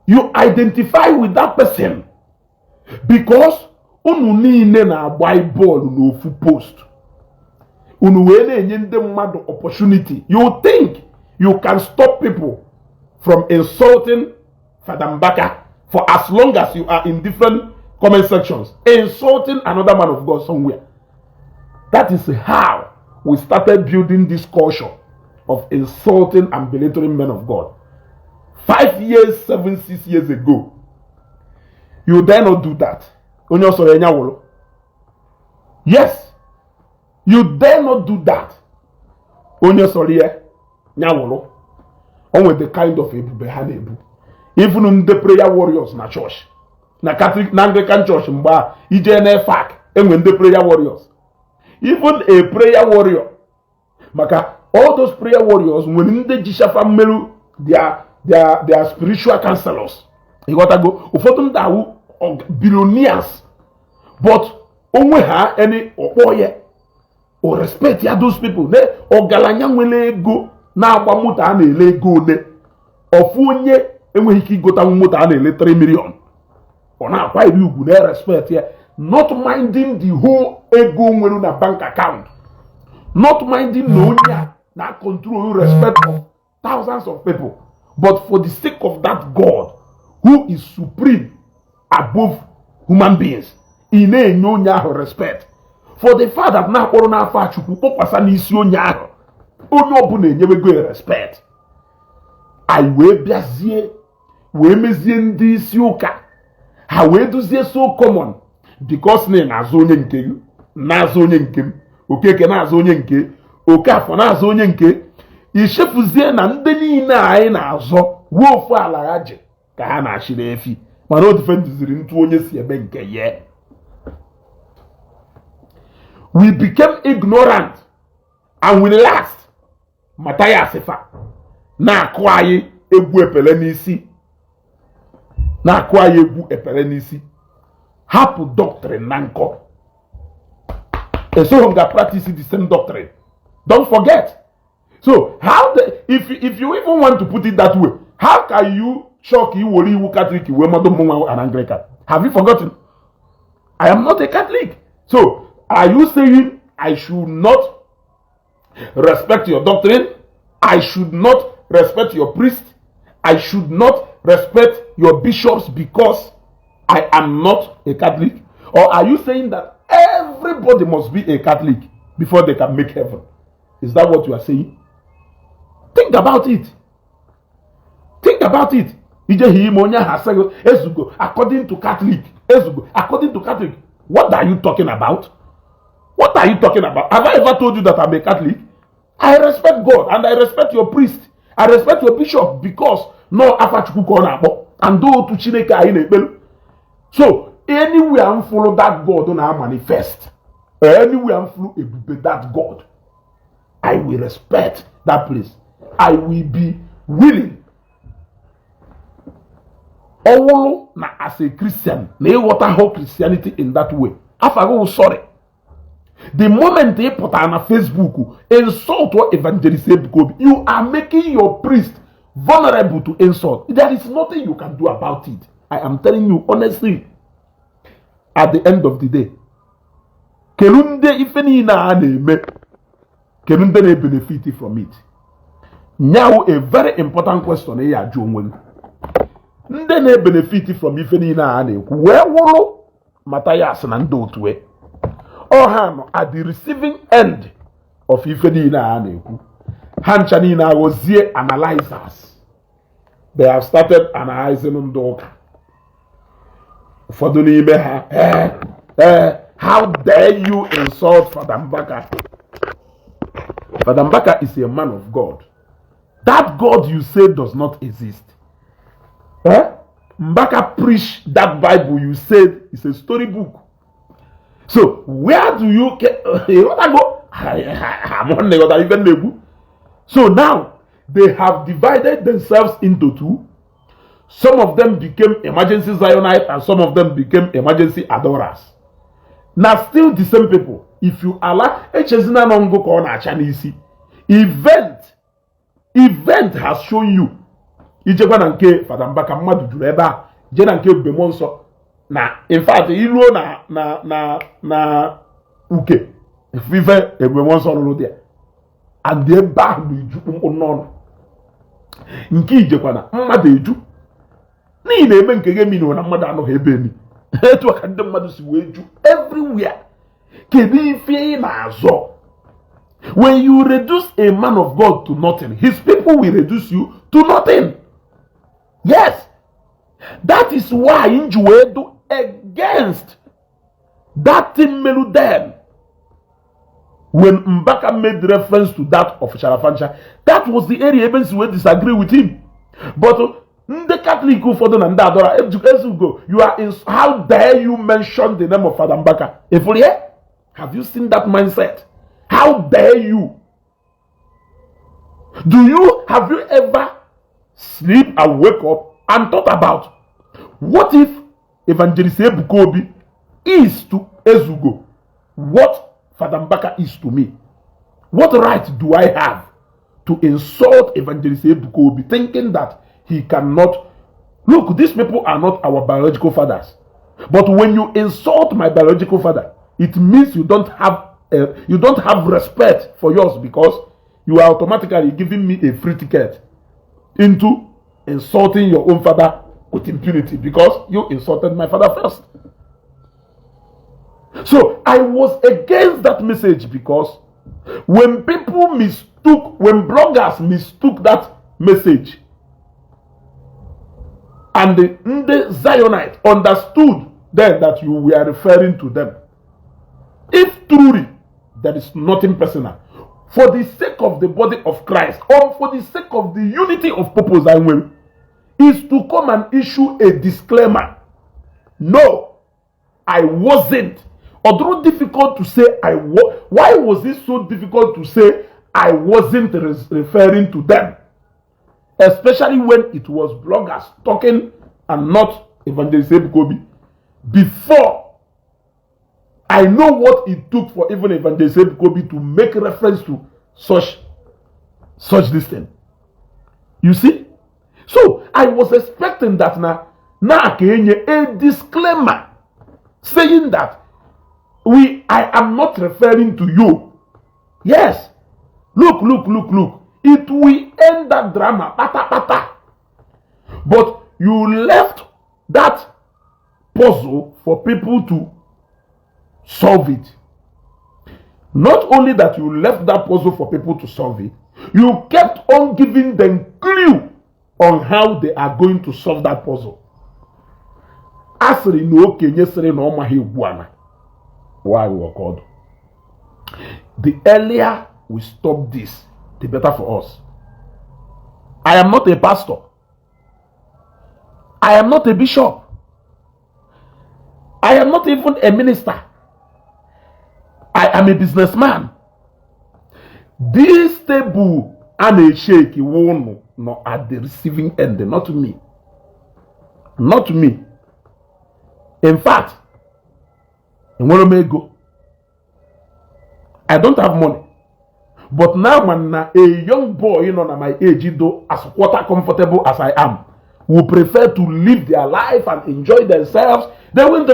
you identify with that person. Because unu niile na-agba ball n'ofu post. Unu wee na-enye ndị mmadụ opportunity. You think you can stop people from insulting Fada Mbaka for as long as you are in different comment sections, insulting another man of God somewhere. That is how we started building this culture of insulting and belittling men of God. 5 years, 7, 6 years ago, you dare not do that. Yes, you dare not do that. With the kind of Ebu. Even in the prayer warriors na church, na Catholic, na Anglican church, mba ije fact, and when the prayer warriors, even a prayer warrior, maka all those prayer warriors when they jishafa melu their spiritual counselors. You gotta go. Ufotun dawu billionaires, but onwe ha any oye or respect ya those people. Ne ogalanya nwele ego na agba moto a na-ele ego ne ofu onye enweghị ike igota moto a na-ele 3 million. Ọ na-akwa iri ugwu na respect ya, not minding the whole ego nwere na bank account, not minding na onye na control respect of thousands of people, but for the sake of that God who is supreme above human beings, ị na-enye onye ahụ respect for the fact that na akpọrọ n'afọ Achukwu kpọkwasa n'isi onye ahụ, onye ọbụla enyewego respect. Anyị wee bịazie wee mezie ndị isi ụka ha wee duzie so common because na-azụ onye nke gị na-azụ onye nke m, Okeke na-azụ onye nke, Okafọ na-azụ onye nke, ichefuzie na ndị niile anyị na-azọ wofu ala ya ji ka ha na-achịrị efi mana o defendiziri ntu onye si ebe nke ya. We became ignorant and we last Matthias fa na-akụ anyị egwu epele n'isi na-akụ anyị egwu epele n'isi hapụ doctrine na nkọ so ga practice the same doctrine. Don't forget. So how if you even want to put it that way, how can you shock you Catholic you and Anglican? Have you forgotten? I am not a Catholic. So are you saying I should not respect your doctrine? I should not respect your priest? I should not respect your bishops because I am not a Catholic? Or are you saying that everybody must be a Catholic before they can make heaven? Is that what you are saying? Think about it. Think about it. According to Catholic. According to Catholic. What are you talking about? What are you talking about? Have I ever told you that I'm a Catholic? I respect God and I respect your priest. I respect your bishop because no afachuku kona abo and do to Chineke ayi. So anywhere I follow that God don't manifest. Anywhere I follow that God, I will respect that place. I will be willing. All na as a Christian, na water whole Christianity in that way. Afago sorry. The moment they put on a Facebook insult or Evangelist Ebuka Obi, you are making your priest vulnerable to insult. There is nothing you can do about it. I am telling you honestly. At the end of the day, kelunde ifeni na aneme, kelunde ne benefit from it. Now a very important question here ya jongwen. Nde ne benefit from ifeni na ane. Where wolo Matthias na ndo tuwe. Ohano at the receiving end of ifeni na ane. Hanchani na wozie analyzers. They have started analyzing ndoka. For how dare you insult Father Mbaka? Father Mbaka is a man of God. That God you say does not exist. Mbaka preached that Bible you said is a storybook. So where do you get? So now they have divided themselves into two. Some of them became emergency Zionites and some of them became emergency adorers. Now still the same people. If you allow event has shown you Father Mbaka Madu Jureba Jenanke Bemonso na in fact ilu na uke vive Bemonso no there and they back no nke ijekwana mmadu eju ni na eme nke gemi no na mmadu anọ ebe ni etu aka ndị mmadu si wee ju everywhere kedu ife na azo. When you reduce a man of God to nothing, his people will reduce you to nothing. Yes, that is why Injuwe do against that thing melu them. When Mbaka made reference to that of Sharafansha, that was the area even we disagree with him. But the Catholic who for the Nandadora, you are in. How dare you mention the name of Father Mbaka? Have you seen that mindset? How dare you? Have you ever sleep and wake up and thought about what if Evangelist Ebuka Obi is to Ezugo what Father Mbaka is to me? What right do I have to insult Evangelist Ebuka Obi thinking that he cannot? Look, these people are not our biological fathers. But when you insult my biological father, it means you don't have respect for yours because you are automatically giving me a free ticket into insulting your own father with impunity because you insulted my father first. So I was against that message because when bloggers mistook that message and the Zionite understood then that you were referring to them, if truly there is nothing personal, for the sake of the body of Christ or for the sake of the unity of purpose, is to come and issue a disclaimer. No, I wasn't. Although difficult to say I was, why was it so difficult to say I wasn't referring to them? Especially when it was bloggers talking and not Evangelist Ebuka Obi. Before, I know what it took for even Evangelist Ebuka Obi to make reference to such this thing. You see? So, I was expecting that now a disclaimer saying that I am not referring to you. Yes. Look. It will end that drama. Pata. But you left that puzzle for people to solve it. Not only that you left that puzzle for people to solve it, you kept on giving them clue on how they are going to solve that puzzle. Asri no kenye sere no mahi guana. Why we were called? The earlier we stop this, the better for us. I am not a pastor. I am not a bishop. I am not even a minister. I am a businessman. This table and a shake won't no at the receiving end, not me. Not me. In fact, in one may go. I don't have money. But now when a young boy, at my age, though, as quarter comfortable as I am, will prefer to live their life and enjoy themselves. They won't,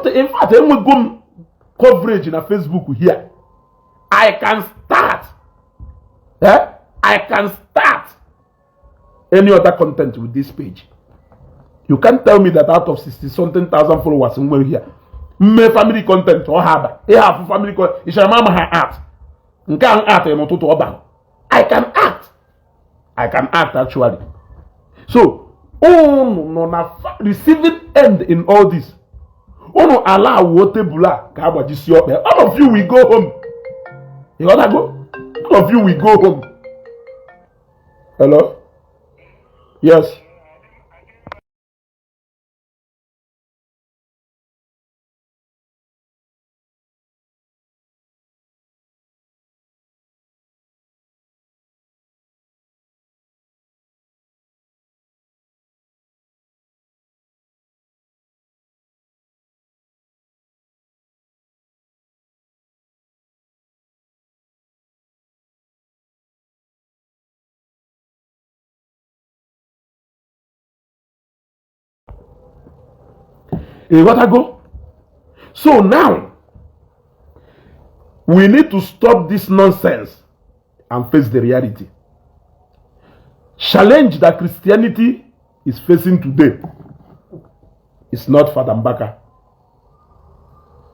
in fact, they won't go coverage in a Facebook here. I can start. I can start any other content with this page. You can't tell me that out of 60-something thousand followers somewhere here, my family content or have family content. It's your mama art. I can act. I can act actually. So, receiving end in all this. Allow all of you will go home. You wanna go? All of you will go home. Hello? Yes. You gotta go. So now, we need to stop this nonsense and face the reality. Challenge that Christianity is facing today is not Father Mbaka,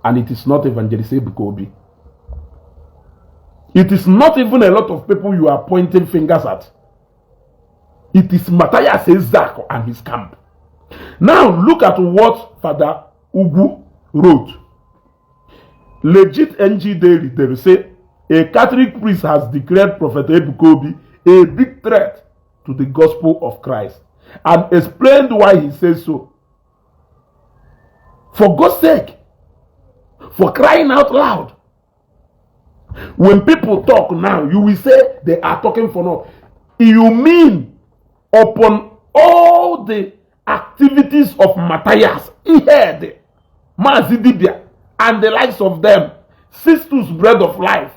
and it is not Evangelist Ebuka Obi. It is not even a lot of people you are pointing fingers at. It is Matthias Ezako and his camp. Now look at what Father Ugu wrote. Legit NG Daily, they say a Catholic priest has declared Prophet Ebuka Obi a big threat to the gospel of Christ and explained why he says so. For God's sake, for crying out loud. When people talk now, you will say they are talking for naught. You mean upon all the activities of Matthias, Ihede, Mazidibia, and the likes of them, Sisters Bread of Life,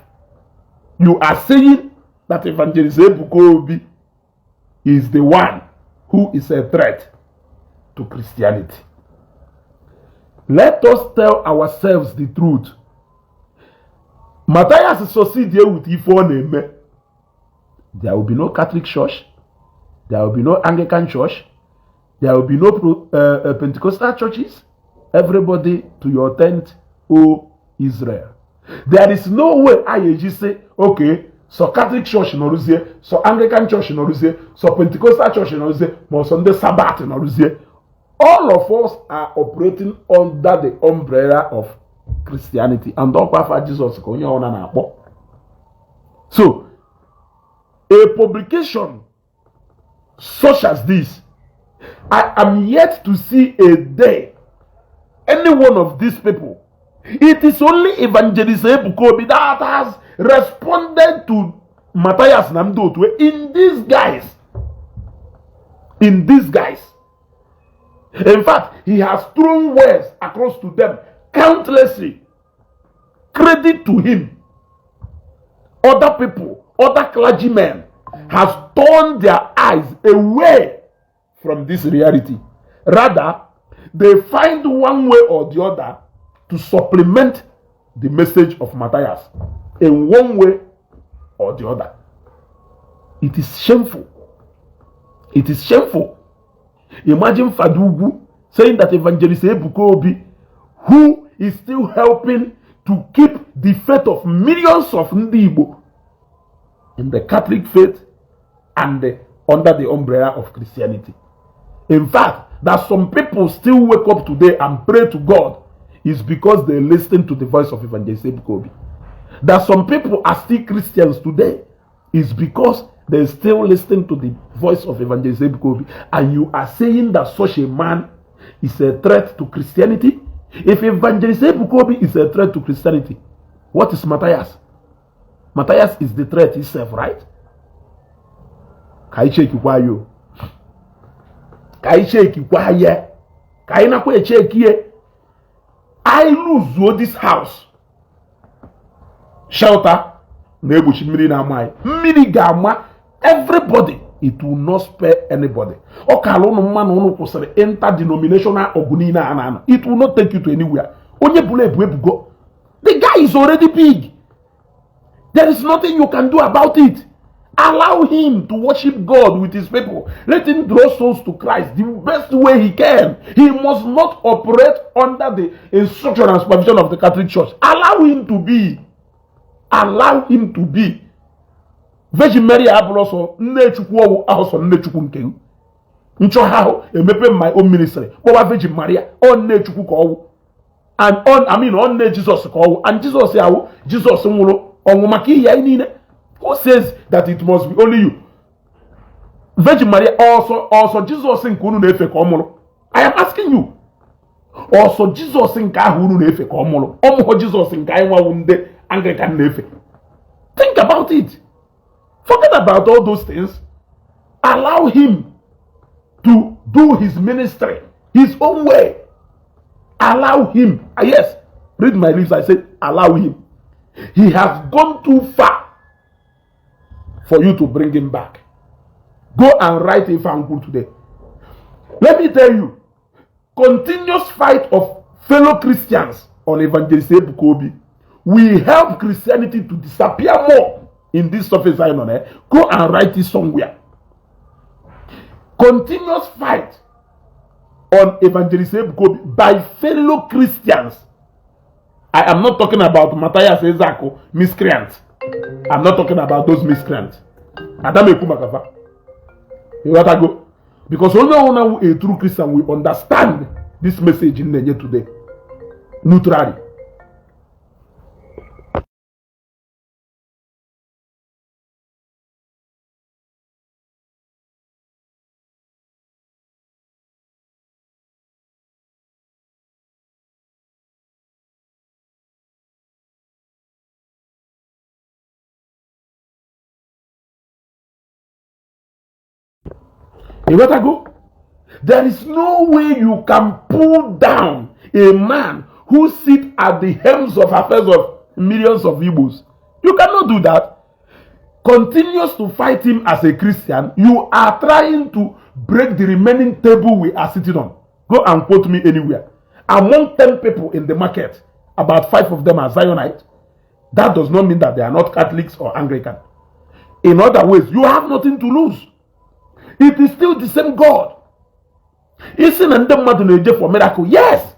you are saying that Evangelist Ebuka Obi is the one who is a threat to Christianity. Let us tell ourselves the truth. Matthias succeeded here with Ifo. There will be no Catholic church. There will be no Anglican church. There will be no Pentecostal churches. Everybody to your tent, O Israel. There is no way IAG say, okay, so Catholic church in Oruzie, so Anglican church in Oruzie, so Pentecostal church in Oruzie, but Sunday Sabbath in Oruzie. All of us are operating under the umbrella of Christianity. And don't for Jesus. So, a publication such as this I am yet to see a day any one of these people. It is only Evangelist Ebuka Obi that has responded to Matthias Namdotwe in disguise. In disguise. In fact, he has thrown words across to them countlessly. Credit to him. Other people, other clergymen has turned their eyes away from this reality. Rather, they find one way or the other to supplement the message of Matthias in one way or the other. It is shameful. It is shameful. Imagine Fadugu saying that Evangelist Ebuka Obi, who is still helping to keep the faith of millions of Igbo in the Catholic faith and under the umbrella of Christianity. In fact, that some people still wake up today and pray to God is because they listen to the voice of Evangelist Ebuka Obi. That some people are still Christians today is because they still listen to the voice of Evangelist Ebuka Obi. And you are saying that such a man is a threat to Christianity? If Evangelist Ebuka Obi is a threat to Christianity, what is Matthias? Matthias is the threat itself, right? Kai check you. Kai check you. Kai na kwe check ye. I lose this house. Shelter. Nebuchi miri na mai. Miri gama. Everybody. It will not spare anybody. Okalo man ono kusere enter denominational ogunina anana. It will not take you to anywhere. Onye bule go. The guy is already big. There is nothing you can do about it. Allow him to worship God with his people. Let him draw souls to Christ the best way he can. He must not operate under the instruction and supervision of the Catholic Church. Allow him to be. Allow him to be. Virgin Mary Abuloso, Nechukwu also Nechukwu Nkeu. Ncho how emepe my own ministry. But Virgin Maria on Nechukwu ko. And on Jesus ko. And Jesus ya Jesus nwuru onwumaki ya inine. Who says that it must be only you? Virgin Maria also Jesus in kunu nefe komolo. I am asking you. Also Jesus in ka hunu nefe komolo. Omo Jesus in ka enwa wunde Anglican nefe. Think about it. Forget about all those things. Allow him to do his ministry his own way. Allow him. Yes, read my lips. I said allow him. He has gone too far for you to bring him back. Go and write a fanku today. Let me tell you, continuous fight of fellow Christians on Evangelist Ebuka Obi will help Christianity to disappear more in this surface island. Go and write it somewhere. Continuous fight on Evangelist Ebuka Obi by fellow Christians. I am not talking about Matthias Ezako, miscreants. I'm not talking about those miscreants. Adame Kumakafa. You gotta go. Because only a true Christian will understand this message in Nigeria today. Neutrally. You gotta go. There is no way you can pull down a man who sits at the helms of affairs of millions of Igbos. You cannot do that. Continues to fight him as a Christian. You are trying to break the remaining table we are sitting on. Go and quote me anywhere. Among 10 people in the market, about 5 of them are Zionites. That does not mean that they are not Catholics or Anglican. In other ways, you have nothing to lose. It is still the same God. Isn't the for miracle? Yes.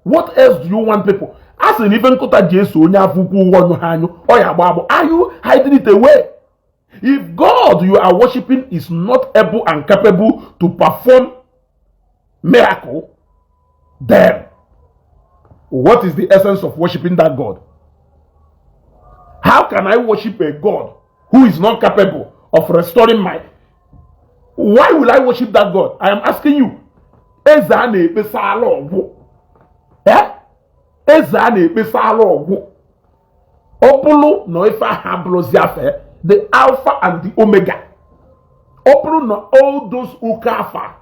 What else do you want people? As an even kota Jesu, are you hiding it away? If God you are worshiping is not able and capable to perform miracle, then what is the essence of worshiping that God? How can I worship a God who is not capable of restoring my Why will I worship that God? I am asking you. Eza na-ekpesa ala ọgwụ. Eza na-ekpesa ala ọgwụ. Ọbụlụ na ife aha abụrụzi afa, the Alpha and the Omega. Ọbụlụ na all those ụka afa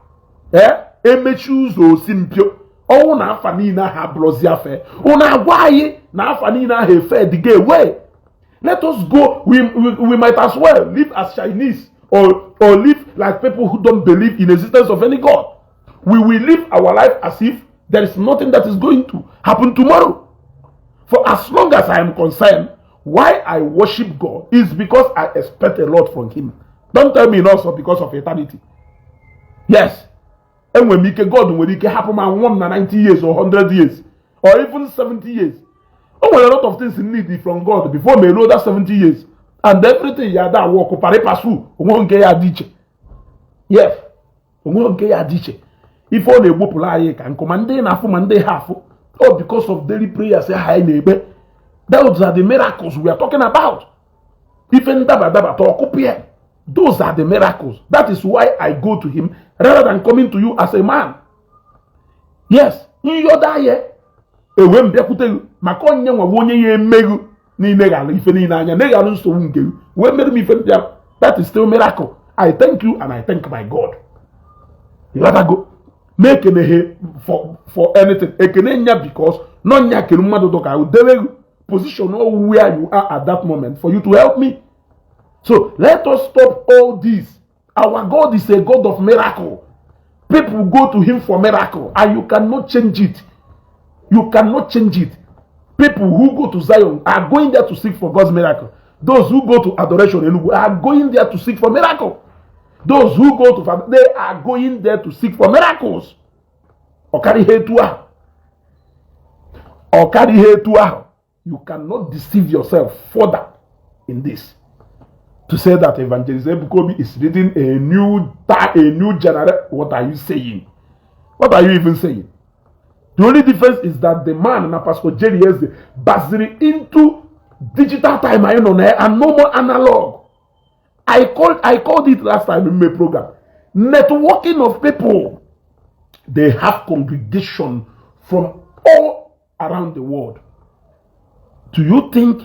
emechi ụzọ osi mpio. Ọwụ na afa niile aha abụrụzi afa. Unu agwa anyị na afa niile aha efe dịga ewe. Let us go. We might as well live as Chinese or live like people who don't believe in the existence of any God. We will live our life as if there is nothing that is going to happen tomorrow. For as long as I am concerned, why I worship God is because I expect a lot from Him. Don't tell me also because of eternity. Yes. And when God will happen 90 years or 100 years or even 70 years. Oh, well, a lot of things need from God before me know that 70 years. And everything you that work pare pasu. Yes. If all the popular can command na fu mande half. Oh, because of daily prayer, say hi neighbor. Those are the miracles we are talking about. Even those are the miracles. That is why I go to Him rather than coming to you as a man. Yes, in your day, when Bekute, Makonya, Wonye, Megu, Ninegal, if any Nanya, Negal, so when me that is still a miracle. I thank you and I thank my God. You gotta go. Make a for anything. Because non I will position where you are at that moment for you to help me. So let us stop all this. Our God is a God of miracle. People go to Him for miracle, and you cannot change it. You cannot change it. People who go to Zion are going there to seek for God's miracle. Those who go to adoration are going there to seek for miracle. Those who go to they are going there to seek for miracles. You cannot deceive yourself further in this. To say that Evangelist Ebuka Obi is leading a new generation. What are you saying? What are you even saying? The only difference is that the man and Pastor Jerry is basically into digital time and no more analog. I called it last time in my program. Networking of people. They have congregation from all around the world. Do you think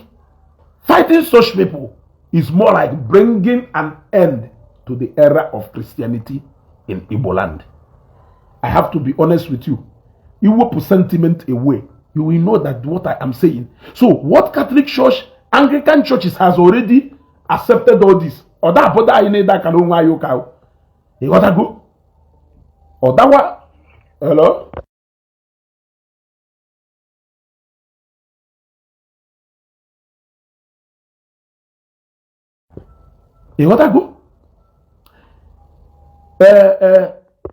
fighting such people is more like bringing an end to the era of Christianity in Igbo land? I have to be honest with you. You will put sentiment away. You will know that what I am saying. So what Catholic Church, Anglican churches has already accepted all this. Or that brother I need that can you cow. You gotta go. Or that one. Hello? You gotta go.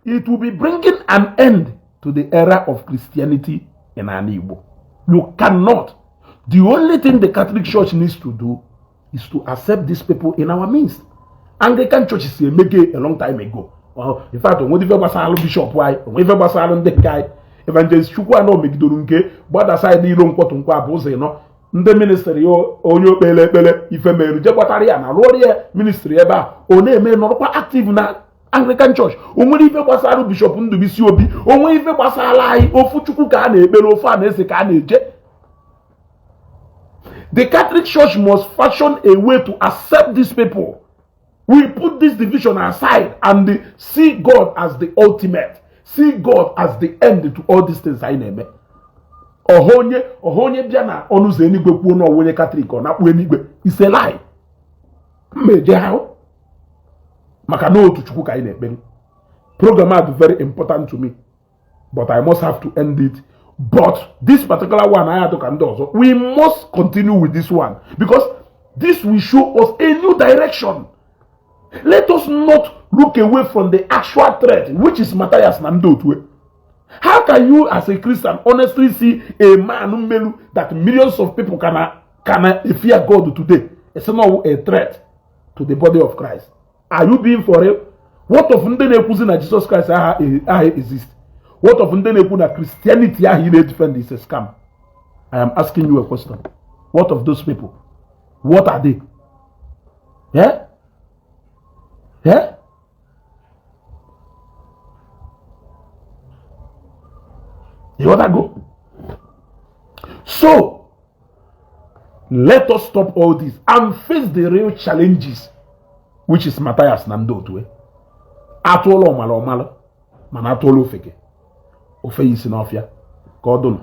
It will be bringing an end to the era of Christianity in Igbo. You cannot. The only thing the Catholic Church needs to do is to accept these people in our midst. Anglican churches make it a long time ago. Well, in fact, when the bishop, why? When the guy, Evangelist Chukwu no make dorunke, but aside the long pot nkwa boze no. The ministry onyo pele ife meru je kwatari na rorie ministry eba o na eme no active na Anglican church. Onwere ife gbasara bishop Ndubisi Obi, onwere ife gbasara ai ofu Chukwu ka na ekpere ofu a na ese ka na eje. The Catholic Church must fashion a way to accept these people. We put this division aside and see God as the ultimate. See God as the end to all these things I name. Ohonye biana onuze enigwe kwuo na onye Catholic na kpu enigwe. It's a lie. Meje how? Maka no otu Chukwu ka ị na-ekpe. Program is very important to me. But I must have to end it. But this particular one I have to also. We must continue with this one. Because this will show us a new direction. Let us not look away from the actual threat, which is Matthias Namdotwe. How can you, as a Christian, honestly see a man that millions of people can fear God today? It's not a threat to the body of Christ. Are you being for real? What of that Jesus Christ exists? What of that Christianity he defend is a scam? I am asking you a question. What of those people? What are they? Yeah? Yeah? You wanna go? So let us stop all this and face the real challenges, which is Matthias Nandotu. Atolo malo malo, manatolo feke. Ofe isi n'ofia. Ka ọ dụnụ.